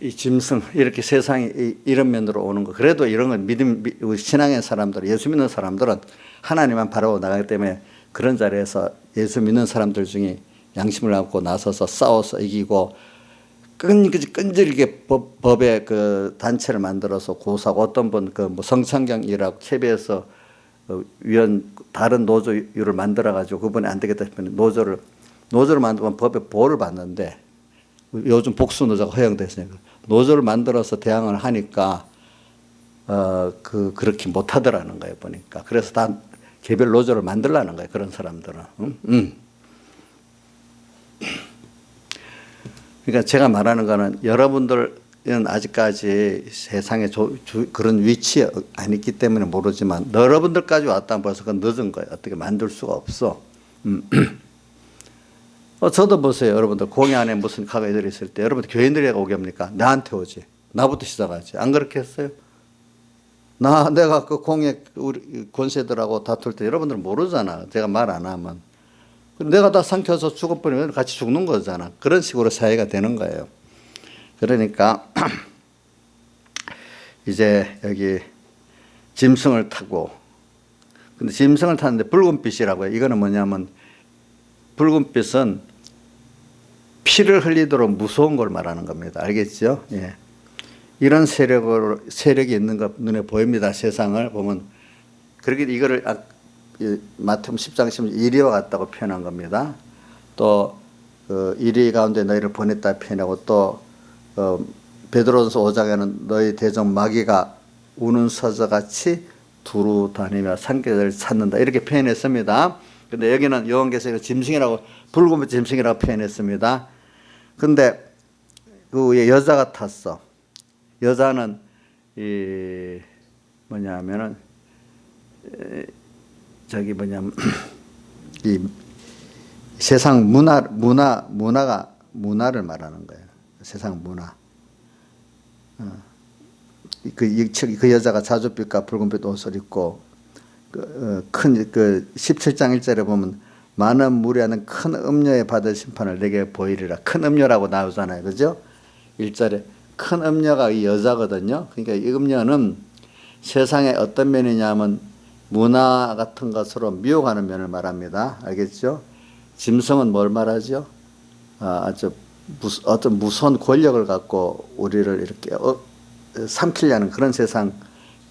이 짐승, 이렇게 세상이 이런 면으로 오는 거. 그래도 이런 건 신앙의 사람들, 예수 믿는 사람들은 하나님만 바라보고 나가기 때문에 그런 자리에서 예수 믿는 사람들 중에 양심을 갖고 나서서 싸워서 이기고 끈질기게 법의 그 단체를 만들어서 고사하고, 어떤 분 그 뭐 성창경이라고 KBS 다른 노조를 만들어가지고 그분이 안 되겠다 싶으면 노조를 만들면 법에 보호를 받는데, 요즘 복수 노조가 허용됐으니까 노조를 만들어서 대항을 하니까 그렇게 못 하더라는 거예요, 보니까. 그래서 다 개별 노조를 만들라는 거예요, 그런 사람들은. 그러니까 제가 말하는 거는 여러분들은 아직까지 세상에 그런 위치에 안 있기 때문에 모르지만 여러분들까지 왔다면 벌써 그건 늦은 거예요. 어떻게 만들 수가 없어. 저도 보세요. 여러분들 공회 안에 무슨 가게들이 있을 때 여러분들 교인들이 오게 합니까? 나한테 오지. 나부터 시작하지. 안 그렇게 했어요? 내가 그 공회 우리 권세들하고 다툴 때 여러분들은 모르잖아. 제가 말 안 하면. 내가 다 삼켜서 죽어버리면 같이 죽는 거잖아. 그런 식으로 사회가 되는 거예요. 그러니까 이제 여기 짐승을 타고, 근데 짐승을 타는데 붉은빛이라고 해요. 이거는 뭐냐면 붉은빛은 피를 흘리도록 무서운 걸 말하는 겁니다. 알겠죠? 예. 이런 세력이 있는 것 눈에 보입니다. 세상을 보면. 그렇게 이거를 마태복음 10장 10절 이리와 같다고 표현한 겁니다. 또 이리 가운데 너희를 보냈다 표현하고, 또 베드로전서 5장에는 너희 대적 마귀가 우는 서자같이 두루 다니며 산개를 찾는다 이렇게 표현했습니다. 근데 여기는 요한계시록에 짐승이라고, 붉은 짐승이라고 표현했습니다. 근데 그 위에 여자가 탔어. 여자는 이 세상 문화를 말하는 거예요. 세상 문화. 그 여자가 자줏빛과 붉은빛 옷을 입고 큰 17장 1절에 보면 많은 무리하는 큰 음녀에 받을 심판을 내게 보이리라. 큰 음녀라고 나오잖아요. 그죠? 1절에 큰 음녀가 이 여자거든요. 그러니까 이 음녀는 세상의 어떤 면이냐면 문화 같은 것으로 미혹하는 면을 말합니다. 알겠죠? 짐승은 뭘 말하죠? 아주 어떤 무서운 권력을 갖고 우리를 이렇게 삼키려는 그런 세상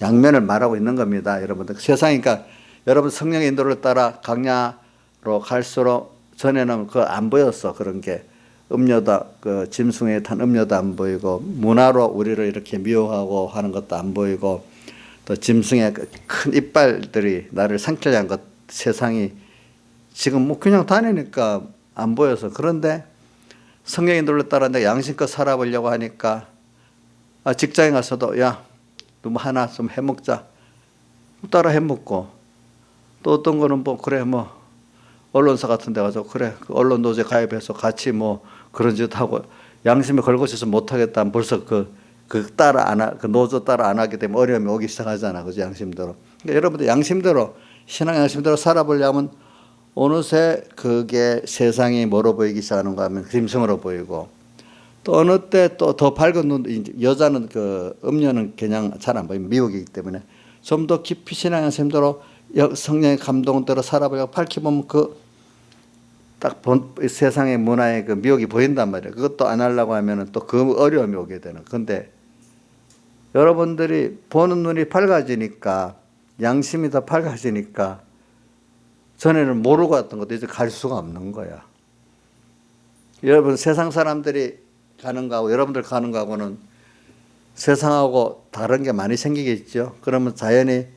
양면을 말하고 있는 겁니다. 여러분들 세상이니까 여러분 성령의 인도를 따라 강야로 갈수록 전에는 안 보였어. 그런 게 음료도 그 짐승에 탄 음료도 안 보이고 문화로 우리를 이렇게 미워하고 하는 것도 안 보이고 또 짐승의 큰 이빨들이 나를 삼키려 한 것 세상이 지금 뭐 그냥 다니니까 안 보여서. 그런데 성령의 인도를 따라 내가 양심껏 살아보려고 하니까 직장에 가서도 야, 너 하나 좀 해먹자. 따라 해먹고 또 어떤 거는 뭐 그래 뭐 언론사 같은 데 가서 그래 그 언론 노조에 가입해서 같이 뭐 그런 짓 하고 양심에 걸고서서 못하겠다. 벌써 그 노조 따라 안 하게 되면 어려움이 오기 시작하잖아. 그죠? 양심대로. 그러니까 여러분들 양심대로 신앙 양심대로 살아보려면 어느새 그게 세상이 뭐로 보이기 시작하는가 하면 짐승으로 보이고 또 어느 때 또 더 밝은 눈 여자는 그 음녀는 그냥 잘 안 보이면 미혹이기 때문에 좀 더 깊이 신앙의 셈대로 성령의 감동대로 살아보려고 밝혀보면 그 딱 세상의 문화의 그 미혹이 보인단 말이에요. 그것도 안 하려고 하면은 또 그 어려움이 오게 되는. 근데 여러분들이 보는 눈이 밝아지니까 양심이 더 밝아지니까 전에는 모르고 왔던 것도 이제 갈 수가 없는 거야. 여러분 세상 사람들이 가는 거하고 여러분들 가는 거하고는 세상하고 다른 게 많이 생기겠죠. 그러면 자연히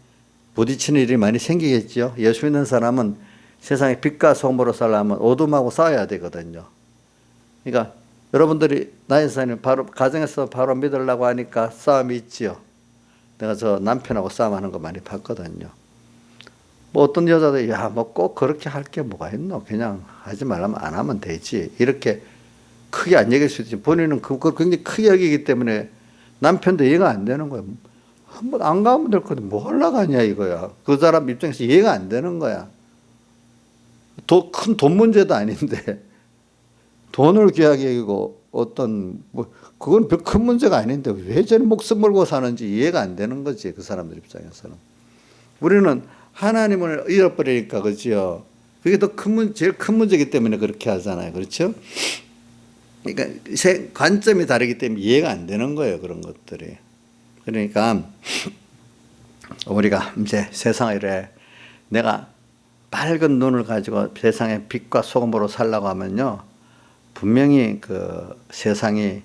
부딪히는 일이 많이 생기겠죠. 예수 믿는 사람은 세상에 빛과 소금으로 살려면 어둠하고 싸워야 되거든요. 그러니까 여러분들이 나이 사님 바로 가정에서 바로 믿으려고 하니까 싸움이 있지요. 내가 저 남편하고 싸움하는 거 많이 봤거든요. 뭐 어떤 여자들 야 뭐 꼭 그렇게 할 게 뭐가 있노? 그냥 하지 말라면 안 하면 되지. 이렇게 크게 안 여길 수 있지. 본인은 그걸 굉장히 크게 여기기 때문에 남편도 이해가 안 되는 거야. 한번 안 가면 될 건데 뭐 하려고 하냐 이거야. 그 사람 입장에서 이해가 안 되는 거야. 큰 돈 문제도 아닌데 돈을 귀하게 여기고 어떤 뭐 그건 별 큰 문제가 아닌데 왜 저런 목숨 걸고 사는지 이해가 안 되는 거지. 그 사람들 입장에서는. 우리는 하나님을 잃어버리니까 그렇지요. 그게 더 제일 큰 문제이기 때문에 그렇게 하잖아요. 그렇죠? 그러니까 관점이 다르기 때문에 이해가 안 되는 거예요. 그런 것들이. 그러니까 우리가 이제 세상에 이래 내가 밝은 눈을 가지고 세상의 빛과 소금으로 살라고 하면요. 분명히 그 세상이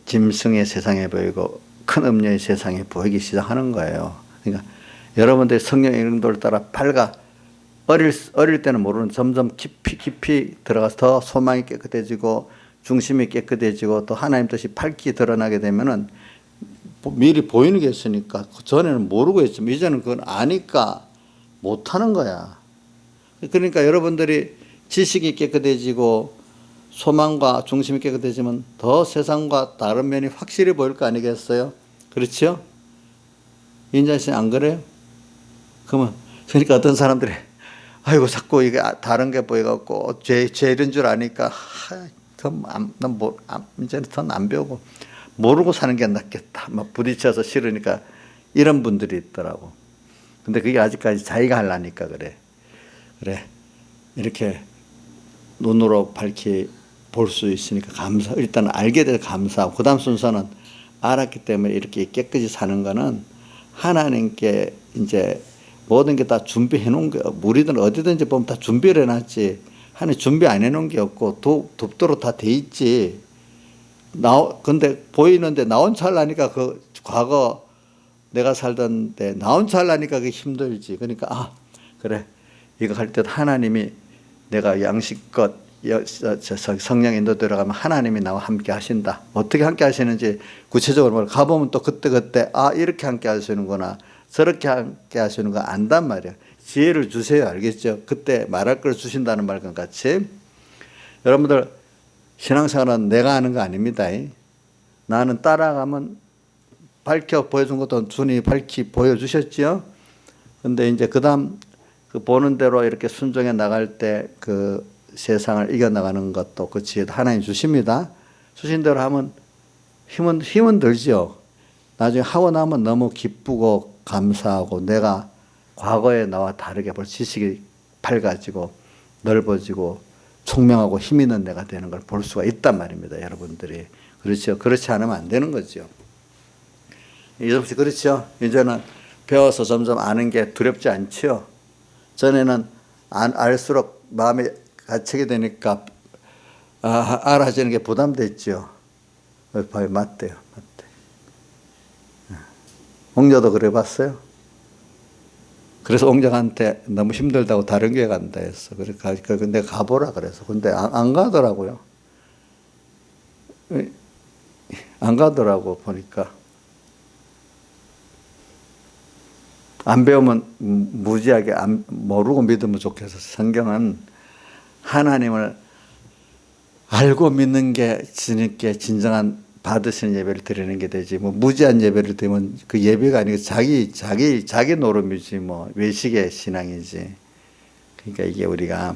짐승의 세상에 보이고 큰 음녀의 세상에 보이기 시작하는 거예요. 그러니까 여러분들이 성령의 인도를 따라 어릴 때는 모르는 점점 깊이 들어가서 더 소망이 깨끗해지고 중심이 깨끗해지고 또 하나님 뜻이 밝게 드러나게 되면은 미리 보이는 게 있으니까 전에는 모르고 했지만 이제는 그건 아니까 못하는 거야. 그러니까 여러분들이 지식이 깨끗해지고 소망과 중심이 깨끗해지면 더 세상과 다른 면이 확실히 보일 거 아니겠어요? 그렇죠? 인자 씨 안 그래요? 그러니까 어떤 사람들이 아이고 자꾸 이게 다른 게 보여갖고 죄인 줄 아니까 이제는 더 안 배우고 모르고 사는 게 낫겠다. 막 부딪혀서 싫으니까 이런 분들이 있더라고. 근데 그게 아직까지 자기가 하려니까 그래. 이렇게 눈으로 밝히 볼 수 있으니까 일단 알게 돼서 감사하고 그 다음 순서는 알았기 때문에 이렇게 깨끗이 사는 거는 하나님께 이제 모든 게 다 준비해 놓은 거, 우리들 어디든지 보면 다 준비를 해놨지. 하나님 준비 안 해놓은 게 없고 돕도록 다 돼 있지. 근데 보이는데 나온 찰나니까 그 과거 내가 살던 데 나온 찰나니까 그게 힘들지. 그러니까 그래 이거 할 때 하나님이 내가 양식껏 성령 인도 들어가면 하나님이 나와 함께 하신다. 어떻게 함께 하시는지 구체적으로 가보면 또 그때 이렇게 함께 하시는구나. 저렇게 함께 하시는 거 안단 말이야. 지혜를 주세요. 알겠죠? 그때 말할 걸 주신다는 말과 같이 여러분들 신앙생활은 내가 하는 거 아닙니다. 나는 따라가면 밝혀 보여준 것도 주님이 밝히 보여주셨지요. 근데 이제 그 다음 그 보는 대로 이렇게 순종해 나갈 때 그 세상을 이겨나가는 것도 그 지혜도 하나님 주십니다. 주신 대로 하면 힘은 들죠. 나중에 하고 나면 너무 기쁘고 감사하고 내가 과거에 나와 다르게 볼 지식이 밝아지고 넓어지고 총명하고 힘 있는 내가 되는 걸 볼 수가 있단 말입니다. 여러분들이. 그렇죠. 그렇지 않으면 안 되는 거죠. 이제 그렇죠. 이제는 배워서 점점 아는 게 두렵지 않죠. 전에는 알수록 마음에 갇히게 되니까 알아지는 게 부담됐죠. 봐요. 맞대요. 옥녀도 그래 봤어요. 그래서 옥녀한테 너무 힘들다고 다른 교회 간다 했어. 그러니까 근데 가보라 그래서. 근데 안 가더라고요. 안 가더라고 보니까. 안 배우면 무지하게 모르고 믿으면 좋겠어. 성경은 하나님을 알고 믿는 게 주님께 진정한 받으시는 예배를 드리는 게 되지. 뭐 무지한 예배를 드리면 그 예배가 아니고 자기 노름이지 뭐 외식의 신앙이지. 그러니까 이게 우리가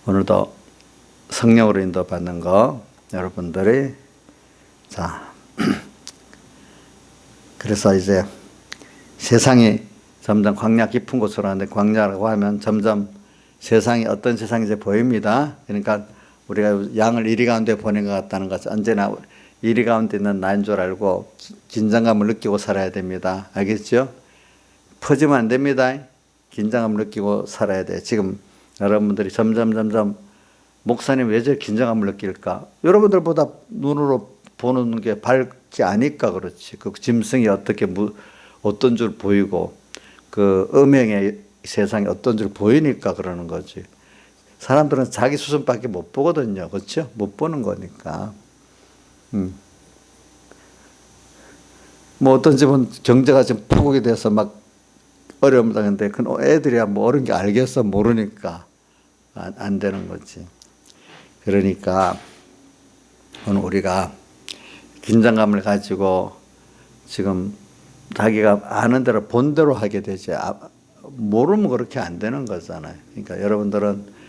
오늘도 성령으로 인도받는 거 여러분들이 자 그래서 이제 세상이 점점 광야 깊은 곳으로 가는데 광야라고 하면 점점 세상이 어떤 세상인지 보입니다. 그러니까 우리가 양을 이리 가운데 보낸 것 같다는 것은 언제나 이리 가운데 있는 나인 줄 알고 긴장감을 느끼고 살아야 됩니다. 알겠죠? 퍼지면 안 됩니다. 긴장감을 느끼고 살아야 돼. 지금 여러분들이 점점 목사님 왜 저렇게 긴장감을 느낄까? 여러분들보다 눈으로 보는 게 밝지 않으니까 그렇지. 그 짐승이 어떤 줄 보이고 그 음행의 세상이 어떤 줄 보이니까 그러는 거지. 사람들은 자기 수준밖에 못 보거든요. 그렇죠? 못 보는 거니까. 뭐 어떤 집은 경제가 지금 파국이 돼서 막 어려움을 당했는데 그 애들이야 뭐 어려운 게 알겠어 모르니까 안 되는 거지. 그러니까 오늘 우리가 긴장감을 가지고 지금 자기가 아는 대로 본 대로 하게 되지. 모르면 그렇게 안 되는 거잖아요. 그러니까 여러분들은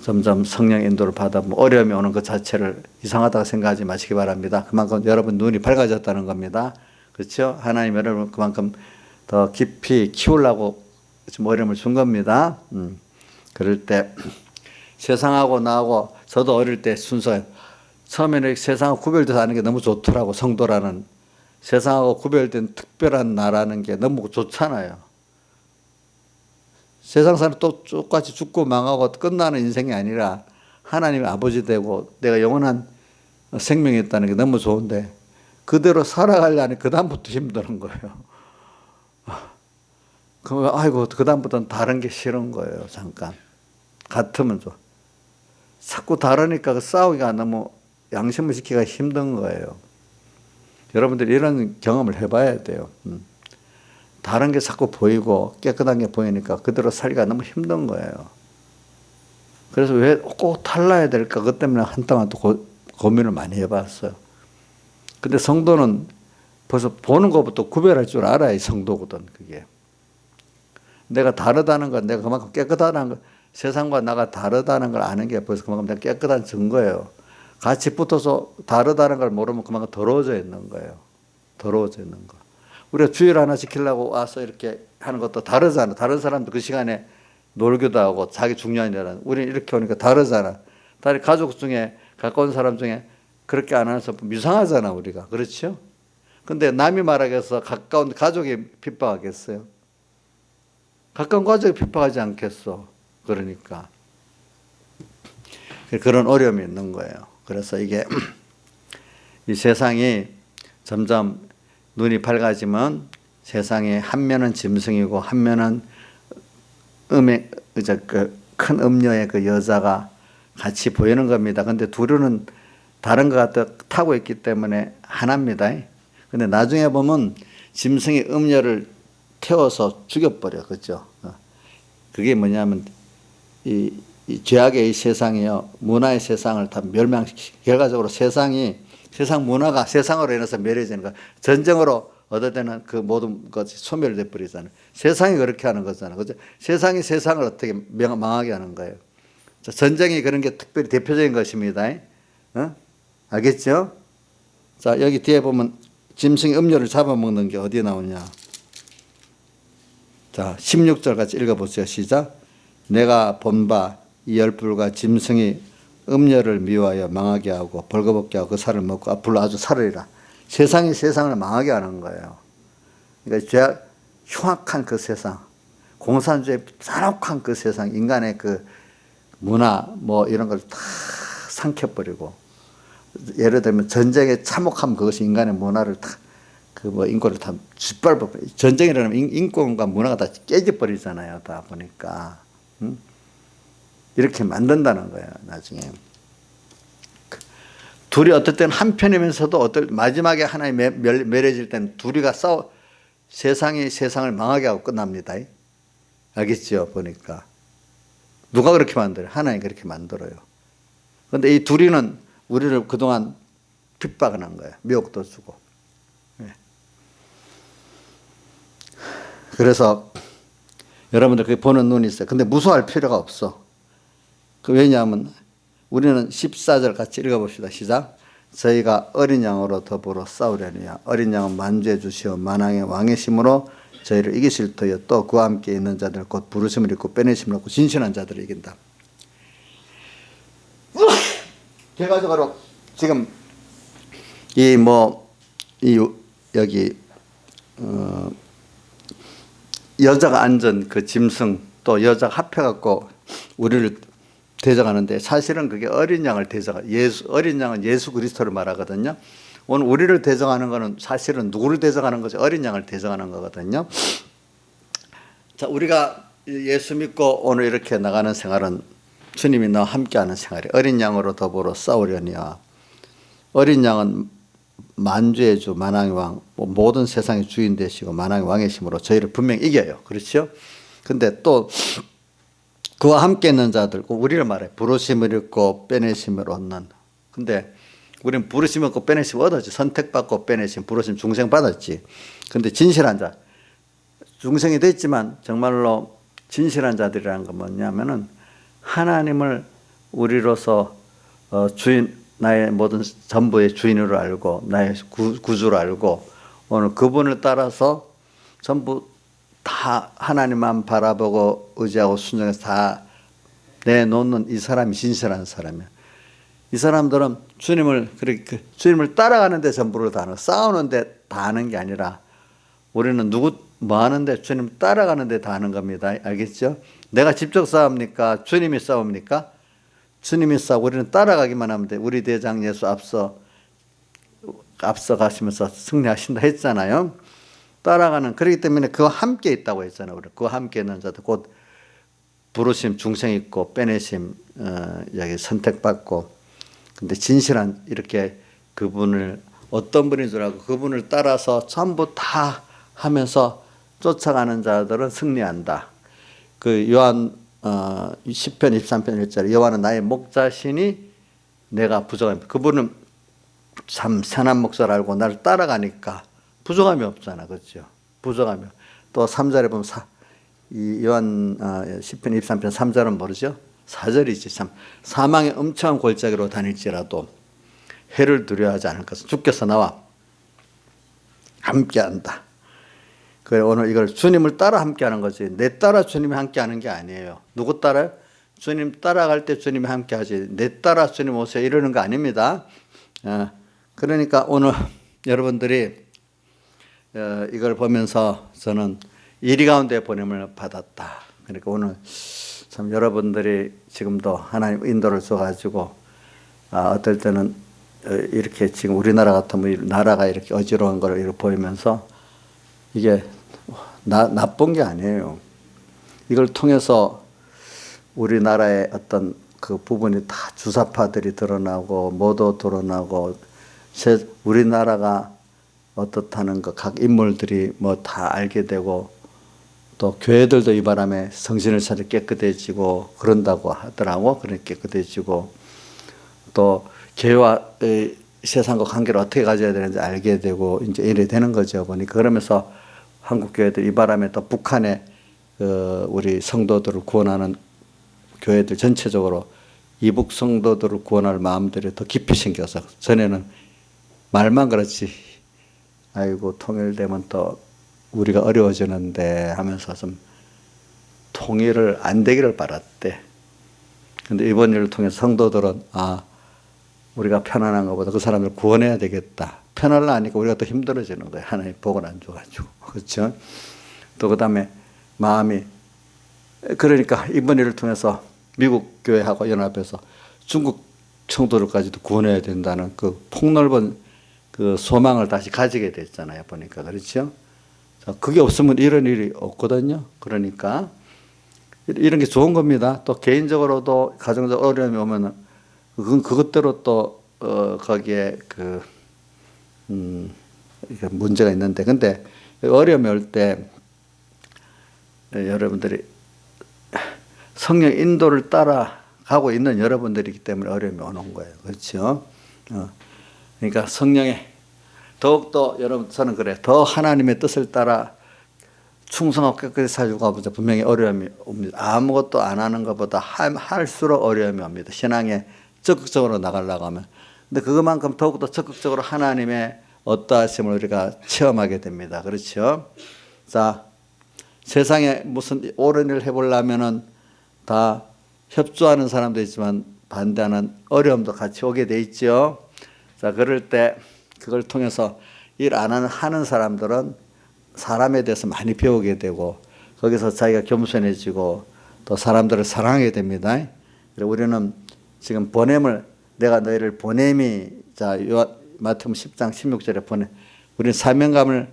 점점 성령 인도를 받아 어려움이 오는 것 자체를 이상하다고 생각하지 마시기 바랍니다. 그만큼 여러분 눈이 밝아졌다는 겁니다. 그렇죠? 하나님 여러분 그만큼 더 깊이 키우려고 지금 어려움을 준 겁니다. 그럴 때 세상하고 나하고 저도 어릴 때 순서에 처음에는 세상하고 구별돼서 하는 게 너무 좋더라고. 성도라는 세상하고 구별된 특별한 나라는 게 너무 좋잖아요. 세상 사람 또 똑같이 죽고 망하고 끝나는 인생이 아니라 하나님의 아버지 되고 내가 영원한 생명이 있다는 게 너무 좋은데 그대로 살아가려니 그다음부터 힘드는 거예요. 아이고 그다음부터는 다른 게 싫은 거예요. 잠깐 같으면 좋아. 자꾸 다르니까 그 싸우기가 너무 양심을 지키기가 힘든 거예요. 여러분들이 이런 경험을 해봐야 돼요. 다른 게 자꾸 보이고 깨끗한 게 보이니까 그대로 살기가 너무 힘든 거예요. 그래서 왜 꼭 달라야 될까? 그것 때문에 한동안 또 고민을 많이 해봤어요. 근데 성도는 벌써 보는 것부터 구별할 줄 알아야 성도거든, 그게. 내가 다르다는 건 내가 그만큼 깨끗하다는 걸, 세상과 나가 다르다는 걸 아는 게 벌써 그만큼 내가 깨끗한 증거예요. 같이 붙어서 다르다는 걸 모르면 그만큼 더러워져 있는 거예요. 더러워져 있는 거. 우리가 주일 하나 지키려고 와서 이렇게 하는 것도 다르잖아. 다른 사람도 그 시간에 놀기도 하고 자기 중요한 일은 우리는 이렇게 오니까 다르잖아. 다른 가족 중에 가까운 사람 중에 그렇게 안 하는 사람 이상하잖아 우리가. 그렇죠? 근데 남이 말하겠어. 가까운 가족이 핍박하겠어요? 가까운 가족이 핍박하지 않겠어. 그러니까. 그런 어려움이 있는 거예요. 그래서 이게 이 세상이 점점 눈이 밝아지면 세상에 한 면은 짐승이고 한 면은 큰 음녀의 그 여자가 같이 보이는 겁니다. 근데 둘은 다른 것 같아 타고 있기 때문에 하나입니다. 근데 나중에 보면 짐승이 음녀를 태워서 죽여버려. 그죠? 그게 뭐냐면 이 죄악의 이 세상이요. 문화의 세상을 다 멸망시키고 결과적으로 세상 문화가 세상으로 인해서 멸해지는 거. 전쟁으로 얻어되는 그 모든 것이 소멸돼 버리잖아요. 세상이 그렇게 하는 거잖아요. 그죠? 세상이 세상을 어떻게 망하게 하는 거예요. 자, 전쟁이 그런 게 특별히 대표적인 것입니다. 알겠죠? 자, 여기 뒤에 보면 짐승이 음료를 잡아먹는 게 어디에 나오냐. 자, 16절 같이 읽어보세요. 시작. 내가 본 바 이 열불과 짐승이 음녀를 미워하여 망하게 하고 벌거벗게 하고 그 살을 먹고 앞으로 아주 살으리라. 세상이 세상을 망하게 하는 거예요. 그러니까 죄 흉악한 그 세상, 공산주의 잔혹한 그 세상, 인간의 그 문화 뭐 이런 걸 다 삼켜버리고, 예를 들면 전쟁의 참혹함, 그것이 인간의 문화를 다 그 뭐 인권을 다 짓밟아. 전쟁이라면 인권과 문화가 다 깨져버리잖아요. 다 보니까 이렇게 만든다는 거예요. 나중에 둘이 어떨 때는 한 편이면서도 마지막에 하나님 멸해질 때는 둘이가 세상이 세상을 망하게 하고 끝납니다. 알겠죠? 보니까 누가 그렇게 만들어요? 하나님 그렇게 만들어요. 그런데 이 둘이는 우리를 그동안 핍박을 한 거예요. 미혹도 주고. 그래서 여러분들 그게 보는 눈이 있어요. 근데 무서워할 필요가 없어. 왜냐하면 우리는 14절 같이 읽어봅시다. 시작. 저희가 어린 양으로 더불어 싸우려니와 어린 양은 만주해 주시어 만왕의 왕이심으로 저희를 이기실 터여 또 그와 함께 있는 자들 곧 부르심을 입고 빼내심을 얻고 진실한 자들을 이긴다. 결과적으로 지금 여기 여자가 앉은 그 짐승, 또 여자가 합해갖고 우리를 대적하는데, 사실은 그게 어린 양을 어린 양은 예수 그리스도를 말하거든요. 오늘 우리를 대적하는 거는 사실은 누구를 대적하는 거죠? 어린 양을 대적하는 거거든요. 자, 우리가 예수 믿고 오늘 이렇게 나가는 생활은 주님이 나와 함께하는 생활이에요. 어린 양으로 더불어 싸우려니와. 어린 양은 만주의 주 만왕의 왕, 모든 세상의 주인 되시고 만왕의 왕이심으로 저희를 분명히 이겨요. 그렇죠? 근데 또 그와 함께 있는 자들, 우리를 말해 부르심을 얻고 빼내심을 얻는. 근데 우리는 부르심 얻고 빼내심 얻었지. 선택받고 빼내심, 부르심, 중생 받았지. 근데 진실한 자, 중생이 됐지만 정말로 진실한 자들이라는 건 뭐냐면은 하나님을 우리로서 나의 모든 전부의 주인으로 알고 나의 구주로 알고 오늘 그분을 따라서 전부 다 하나님만 바라보고 의지하고 순종해서 다 내놓는 이 사람이 진실한 사람이야. 이 사람들은 주님을 따라가는데 전부를 다 하는, 싸우는데 다 하는 게 아니라 우리는 뭐 하는데 주님 따라가는데 다 하는 겁니다. 알겠죠? 내가 직접 싸웁니까? 주님이 싸웁니까? 주님이 싸우고 우리는 따라가기만 하면 돼. 우리 대장 예수 앞서 가시면서 승리하신다 했잖아요. 따라가는, 그렇기 때문에 그와 함께 있다고 했잖아요. 우리 그와 함께 있는 자들, 곧 부르심, 중생 있고 빼내심, 여기 선택받고. 근데 진실한 이렇게 그분을 어떤 분인 줄 알고 그분을 따라서 전부 다 하면서 쫓아가는 자들은 승리한다. 그 요한 10편 23편 1절, 여호와는 나의 목자시니 내가 부족합니다. 그분은 참 선한 목자를 알고 나를 따라가니까 부족함이 없잖아. 그렇죠? 부족함이. 또 3절에 보면 이 요한 10편 23편 3절은 모르죠? 4절이지. 참 사망의 엄청난 골짜기로 다닐지라도 해를 두려워하지 않을 것은 주께서 나와 함께한다. 그래, 오늘 이걸 주님을 따라 함께하는 거지. 내 따라 주님이 함께하는 게 아니에요. 누구 따라요? 주님 따라갈 때 주님이 함께하지. 내 따라 주님 오세요 이러는 거 아닙니다. 그러니까 오늘 여러분들이 이걸 보면서 저는 이리 가운데 보냄을 받았다. 그러니까 오늘 참 여러분들이 지금도 하나님 인도를 줘가지고 어떨 때는 이렇게 지금 우리나라 같으면 나라가 이렇게 어지러운 걸 이렇게 보이면서 이게 나쁜 게 아니에요. 이걸 통해서 우리나라의 어떤 그 부분이 다 주사파들이 드러나고 뭐도 드러나고 우리나라가 어떻다는 거 각 인물들이 뭐 다 알게 되고 또 교회들도 이 바람에 성신을 차려 깨끗해지고 그런다고 하더라고. 그렇게 깨끗해지고 또 교회와 세상과 관계를 어떻게 가져야 되는지 알게 되고 이제 이래 되는 거죠. 보니까 그러면서 한국 교회들 이 바람에 또 북한의 우리 성도들을 구원하는 교회들 전체적으로 이북 성도들을 구원할 마음들이 더 깊이 생겨서 전에는 말만 그렇지 아이고 통일되면 또 우리가 어려워지는데 하면서 좀 통일을 안 되기를 바랐대. 근데 이번 일을 통해서 성도들은 우리가 편안한 것보다 그 사람을 구원해야 되겠다. 편안하니까 우리가 더 힘들어지는 거예요. 하나님 복을 안 줘가지고. 그렇죠? 또 그다음에 마음이, 그러니까 이번 일을 통해서 미국 교회하고 연합해서 중국 성도들까지도 구원해야 된다는 그 폭넓은 그 소망을 다시 가지게 됐잖아요. 보니까. 그렇죠? 자, 그게 없으면 이런 일이 없거든요. 그러니까 이런 게 좋은 겁니다. 또 개인적으로도 가정적 어려움이 오면은 그것대로 또 거기에 이게 문제가 있는데, 근데 어려움이 올 때 여러분들이 성령 인도를 따라가고 있는 여러분들이기 때문에 어려움이 오는 거예요. 그렇죠? 그러니까 성령에 더욱더 여러분, 저는 그래, 더 하나님의 뜻을 따라 충성하고 깨끗이 살고 가보자. 분명히 어려움이 옵니다. 아무것도 안 하는 것보다 할수록 어려움이 옵니다. 신앙에 적극적으로 나가려고 하면. 근데 그것만큼 더욱더 적극적으로 하나님의 어떠하심을 우리가 체험하게 됩니다. 그렇죠? 자, 세상에 무슨 옳은 일을 해보려면은 다 협조하는 사람도 있지만 반대하는 어려움도 같이 오게 돼 있죠. 자, 그럴 때 그걸 통해서 일 안 하는 사람들은 사람에 대해서 많이 배우게 되고 거기서 자기가 겸손해지고 또 사람들을 사랑하게 됩니다. 그리고 우리는 지금 보냄을, 내가 너희를 보냄이, 자, 마태복음 10장 16절에 우리는 사명감을,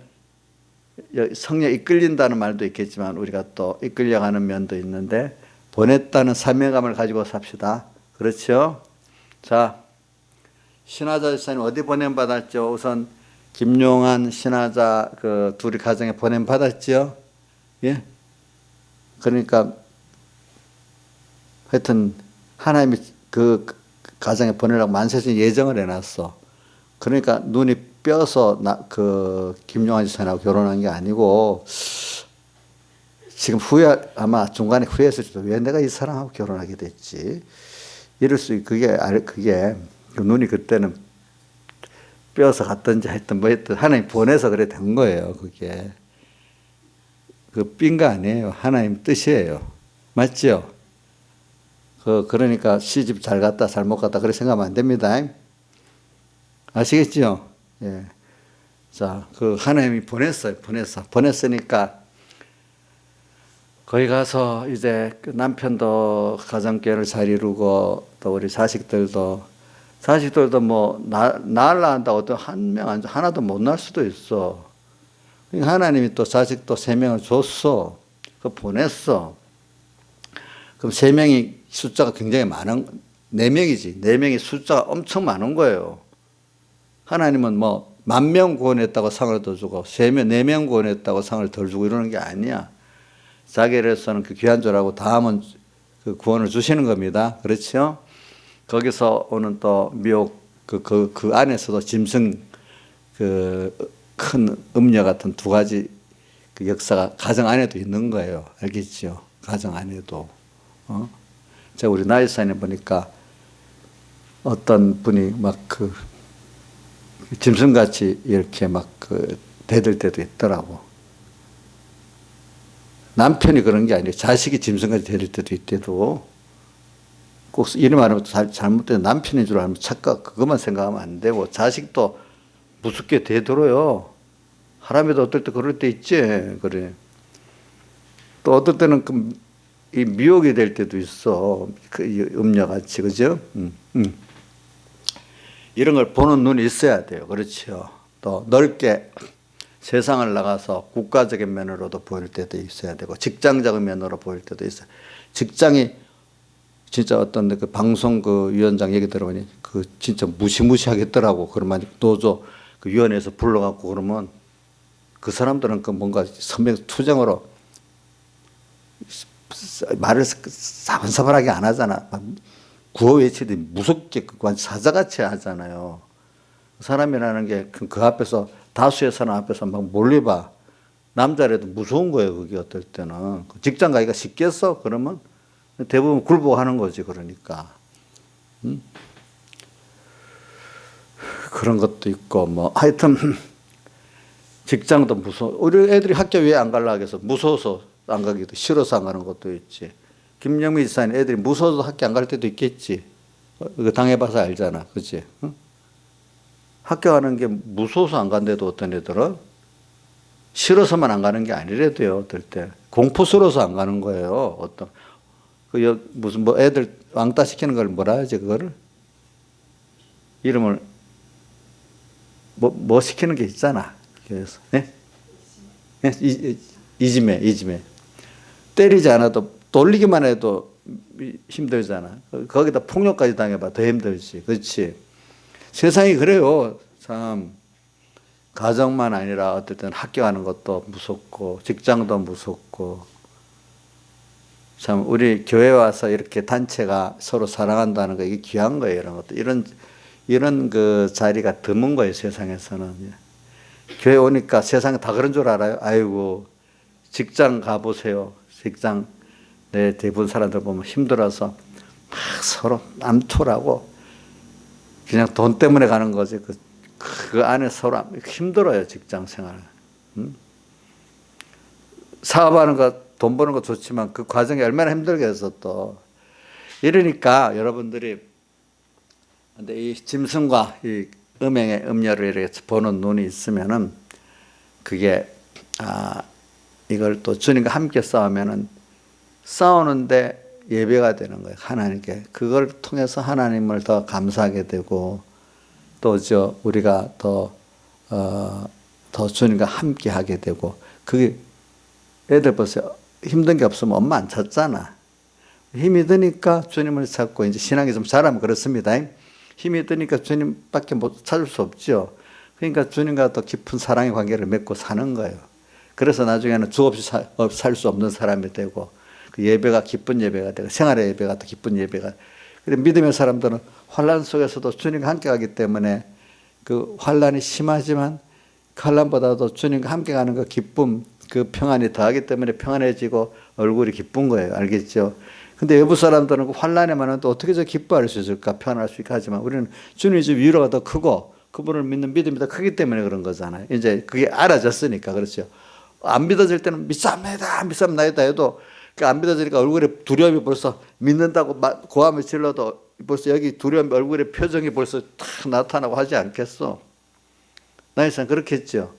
성령 이끌린다는 말도 있겠지만 우리가 또 이끌려가는 면도 있는데 보냈다는 사명감을 가지고 삽시다. 그렇죠? 자, 신하자 집사님 어디 보냄 받았죠? 우선 김용한 신하자 그 둘이 가정에 보냄 받았죠? 예? 그러니까 하여튼 하나님이 그 가정에 보내라고 만세신 예정을 해놨어. 그러니까 눈이 뼈서 그 김용한 집사님하고 결혼한 게 아니고 지금 아마 중간에 후회했을지도, 왜 내가 이 사람하고 결혼하게 됐지? 이럴 수, 그게 그 눈이 그때는 뼈서 갔든지 하여튼 뭐 했든 하나님 보내서 그래 된 거예요. 그게 그 삔 거 아니에요. 하나님 뜻이에요. 맞죠? 그러니까 시집 잘 갔다 잘 못 갔다 그렇게 생각하면 안 됩니다. 아시겠죠? 예. 자, 그 하나님이 보냈으니까 거기 가서 이제 그 남편도 가정교회를 잘 이루고 또 우리 자식들도 뭐 낳으려 한다고 어떤 하나도 못 낳을 수도 있어. 그러니까 하나님이 또 자식도 3명을 줬어. 그 보냈어. 그럼 3명이 숫자가 굉장히 많은, 4명이지. 4명이 숫자가 엄청 많은 거예요. 하나님은 뭐 10,000명 구원했다고 상을 더 주고 4명 구원했다고 상을 덜 주고 이러는 게 아니야. 자기로서는 그 귀한 줄 알고 다음은 그 구원을 주시는 겁니다. 그렇죠? 거기서 오는 또 미혹, 그 안에서도 짐승, 큰 음녀 같은 2가지 그 역사가 가정 안에도 있는 거예요. 알겠죠? 가정 안에도. 제가 우리 나이사님 보니까 어떤 분이 막 짐승같이 이렇게 막 대들 때도 있더라고. 남편이 그런 게 아니에요. 자식이 짐승같이 대들 때도 있대도. 꼭 이름 말하면 잘못된 남편인 줄 알면 그것만 생각하면 안 되고, 자식도 무섭게 되들어요. 하람에도 어떨 때 그럴 때 있지. 그래. 또 어떨 때는 이 미혹이 될 때도 있어. 그 음녀같이, 그죠? 이런 걸 보는 눈이 있어야 돼요. 그렇죠. 또 넓게 세상을 나가서 국가적인 면으로도 보일 때도 있어야 되고, 직장적인 면으로 보일 때도 있어요. 직장이 진짜 어떤 그 방송 그 위원장 얘기 들어보니 진짜 무시무시하겠더라고. 그러면 노조 그 위원회에서 불러갖고 그러면 그 사람들은 뭔가 선명 투쟁으로 말을 사번사번하게 안 하잖아. 구호 외치듯이 무섭게 사자같이 하잖아요. 사람이라는 게 그 앞에서, 다수의 사람 앞에서 막 몰려봐. 남자라도 무서운 거예요. 그게 어떨 때는. 직장 가기가 쉽겠어? 그러면 대부분 굴복하는 거지. 그러니까. 그런 것도 있고 뭐 하여튼 직장도 무서워. 우리 애들이 학교 왜 안 가려고 해서 무서워서 안 가기도 싫어서 안 가는 것도 있지. 김영미 지사는 애들이 무서워서 학교 안 갈 때도 있겠지. 이거 당해봐서 알잖아. 그치? 응? 학교 가는 게 무서워서 안 간대도 어떤 애들은 싫어서만 안 가는 게 아니래도요. 어떨 때 공포스러워서 안 가는 거예요. 어떤 무슨 뭐 애들 왕따 시키는 걸 뭐라 하지 그거를 이름을 뭐 시키는 게 있잖아. 그래서 네? 네? 이지매 때리지 않아도 돌리기만 해도 힘들잖아. 거기다 폭력까지 당해봐 더 힘들지. 그렇지. 세상이 그래요. 참 가정만 아니라 어쨌든 학교 가는 것도 무섭고 직장도 무섭고 참 우리 교회 와서 이렇게 단체가 서로 사랑한다는 거 이게 귀한 거예요. 이런 것도 이런 그 자리가 드문 거예요. 세상에서는. 교회 오니까 세상에 다 그런 줄 알아요. 아이고 직장 가보세요. 직장 내 대부분 사람들 보면 힘들어서 막 서로 암투라고 그냥 돈 때문에 가는 거지. 그 안에 서로 힘들어요. 직장 생활. 사업하는 거 돈 버는 거 좋지만 그 과정이 얼마나 힘들겠어 또. 이러니까 여러분들이 근데 이 짐승과 이 음행의 음녀를 이렇게 보는 눈이 있으면은 그게 이걸 또 주님과 함께 싸우면은 싸우는데 예배가 되는 거예요. 하나님께. 그걸 통해서 하나님을 더 감사하게 되고 또 우리가 더 주님과 함께 하게 되고 그게 애들 보세요. 힘든 게 없으면 엄마 안 찾잖아. 힘이 드니까 주님을 찾고 이제 신앙이 좀 자라면 그렇습니다. 힘이 드니까 주님밖에 못 찾을 수 없죠. 그러니까 주님과 더 깊은 사랑의 관계를 맺고 사는 거예요. 그래서 나중에는 주 없이 살 수 없는 사람이 되고 그 예배가 기쁜 예배가 되고 생활의 예배가 더 기쁜 예배가. 그런데 믿음의 사람들은 환난 속에서도 주님과 함께 가기 때문에 그 환난이 심하지만 그 환난보다도 주님과 함께 가는 그 기쁨 그 평안이 더하기 때문에 평안해지고 얼굴이 기쁜 거예요. 알겠죠? 근데 외부 사람들은 그 환난에만은 또 어떻게 저 기뻐할 수 있을까 평안할 수 있을까 하지만 우리는 주님의 집 위로가 더 크고 그분을 믿는 믿음이 더 크기 때문에 그런 거잖아요. 이제 그게 알아졌으니까 그렇죠. 안 믿어질 때는 믿습니다 해도 안 믿어지니까 얼굴에 두려움이 벌써 믿는다고 고함을 질러도 벌써 여기 두려움 얼굴에 표정이 벌써 탁 나타나고 하지 않겠어. 나이선 그렇겠죠.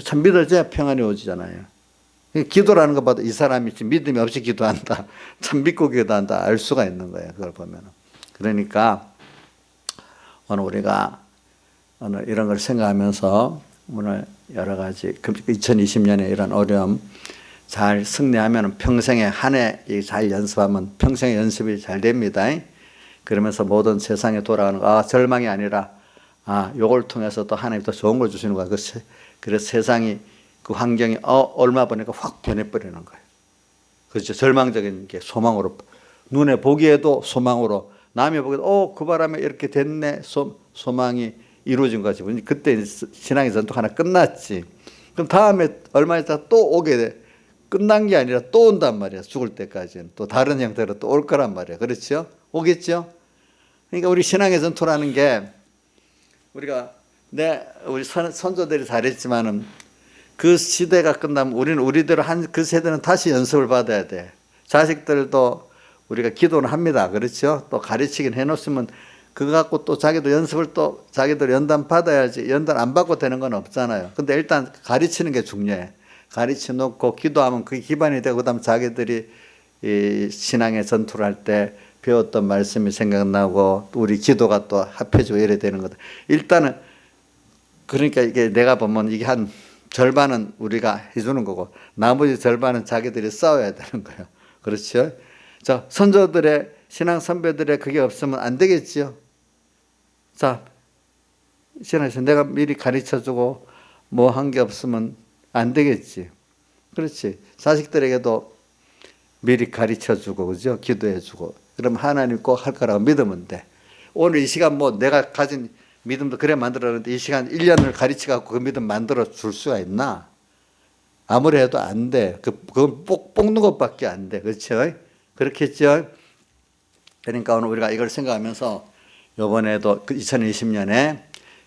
참 믿어져야 평안이 오지잖아요. 기도라는 것 봐도 이 사람이 믿음이 없이 기도한다. 참 믿고 기도한다. 알 수가 있는 거예요. 그걸 보면. 그러니까 오늘 우리가 오늘 이런 걸 생각하면서 오늘 여러 가지 2020년에 이런 어려움 잘 승리하면 평생에 한 해 잘 연습하면 평생의 연습이 잘 됩니다. 그러면서 모든 세상에 돌아가는 거 절망이 아니라 요걸 통해서 또 하나님이 더 좋은 걸 주시는 거야. 그래서 세상이 그 환경이 얼마 보니까 확 변해버리는 거예요. 그렇죠. 절망적인 게 소망으로 눈에 보기에도 소망으로 남이 보기에도 그 바람에 이렇게 됐네 소망이 이루어진 거지. 그때 신앙의 전투 하나 끝났지. 그럼 다음에 얼마 있다 또 오게 돼. 끝난 게 아니라 또 온단 말이야. 죽을 때까지는. 또 다른 형태로 또 올 거란 말이야. 그렇죠? 오겠죠? 그러니까 우리 신앙의 전투라는 게 우리가 우리 선조들이 잘했지만은 그 시대가 끝나면 우리는 우리대로 그 세대는 다시 연습을 받아야 돼. 자식들도 우리가 기도는 합니다. 그렇죠? 또 가르치긴 해놓으면 그거 갖고 또 자기도 연습을 또 자기들 연단 받아야지. 연단 안 받고 되는 건 없잖아요. 근데 일단 가르치는 게 중요해. 가르쳐 놓고 기도하면 그게 기반이 되고 그다음 자기들이 이 신앙의 전투를 할 때 배웠던 말씀이 생각나고 우리 기도가 또 합해지고 이래 되는 거다. 일단은 그러니까 이게 내가 보면 이게 한 절반은 우리가 해주는 거고 나머지 절반은 자기들이 싸워야 되는 거예요. 그렇죠? 자, 선조들의 신앙 선배들의 그게 없으면 안 되겠지요. 자, 신앙에서 내가 미리 가르쳐주고 뭐 한 게 없으면 안 되겠지. 그렇지. 자식들에게도 미리 가르쳐주고 그죠? 기도해주고 그럼 하나님 꼭 할 거라고 믿으면 돼. 오늘 이 시간 뭐 내가 가진 믿음도 그래 만들었는데 이 시간 1년을 가르쳐갖고 그 믿음 만들어 줄 수가 있나? 아무리 해도 안 돼. 그건 뽑는 것밖에 안 돼. 그렇죠? 그렇겠죠? 그러니까 오늘 우리가 이걸 생각하면서 이번에도 2020년에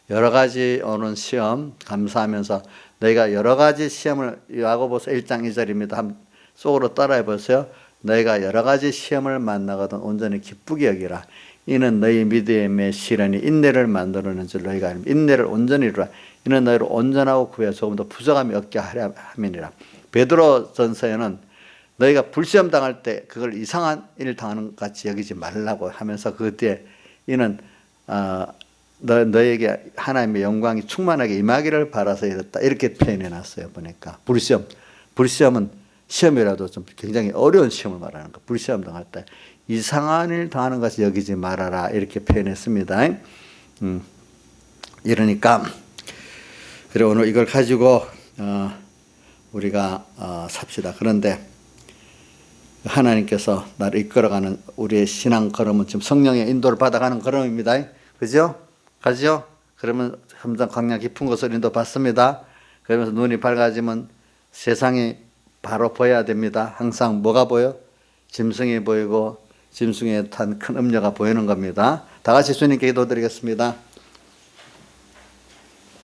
여러 가지 오는 시험 감사하면서 너희가 여러 가지 시험을 야고보서 1장 2절입니다. 속으로 따라해 보세요. 너희가 여러 가지 시험을 만나거든 온전히 기쁘게 여기라. 이는 너희 믿음의 시련이 인내를 만들어내는 줄 너희가 알면 인내를 온전히 이루라. 이는 너희를 온전하고 구해 조금 더 부족함이 없게 하려 함이니라. 베드로 전서에는 너희가 불시험 당할 때 그걸 이상한 일 당하는 것 같이 여기지 말라고 하면서 그 뒤에 이는 너에게 하나님의 영광이 충만하게 임하기를 바라서 이렇다. 이렇게 표현해 놨어요. 보니까 불시험은 시험이라도 좀 굉장히 어려운 시험을 말하는 거. 불시험 당할 때 이상한 일 당하는 것이 여기지 말아라. 이렇게 표현했습니다. 이러니까 그래 오늘 이걸 가지고 우리가 삽시다. 그런데 하나님께서 나를 이끌어가는 우리의 신앙 걸음은 지금 성령의 인도를 받아가는 걸음입니다. 그죠? 가죠? 그러면 점점 강약 깊은 것을 인도 받습니다. 그러면서 눈이 밝아지면 세상이 바로 보여야 됩니다. 항상 뭐가 보여? 짐승이 보이고 짐승에 탄 큰 음료가 보이는 겁니다. 다 같이 주님께 기도드리겠습니다.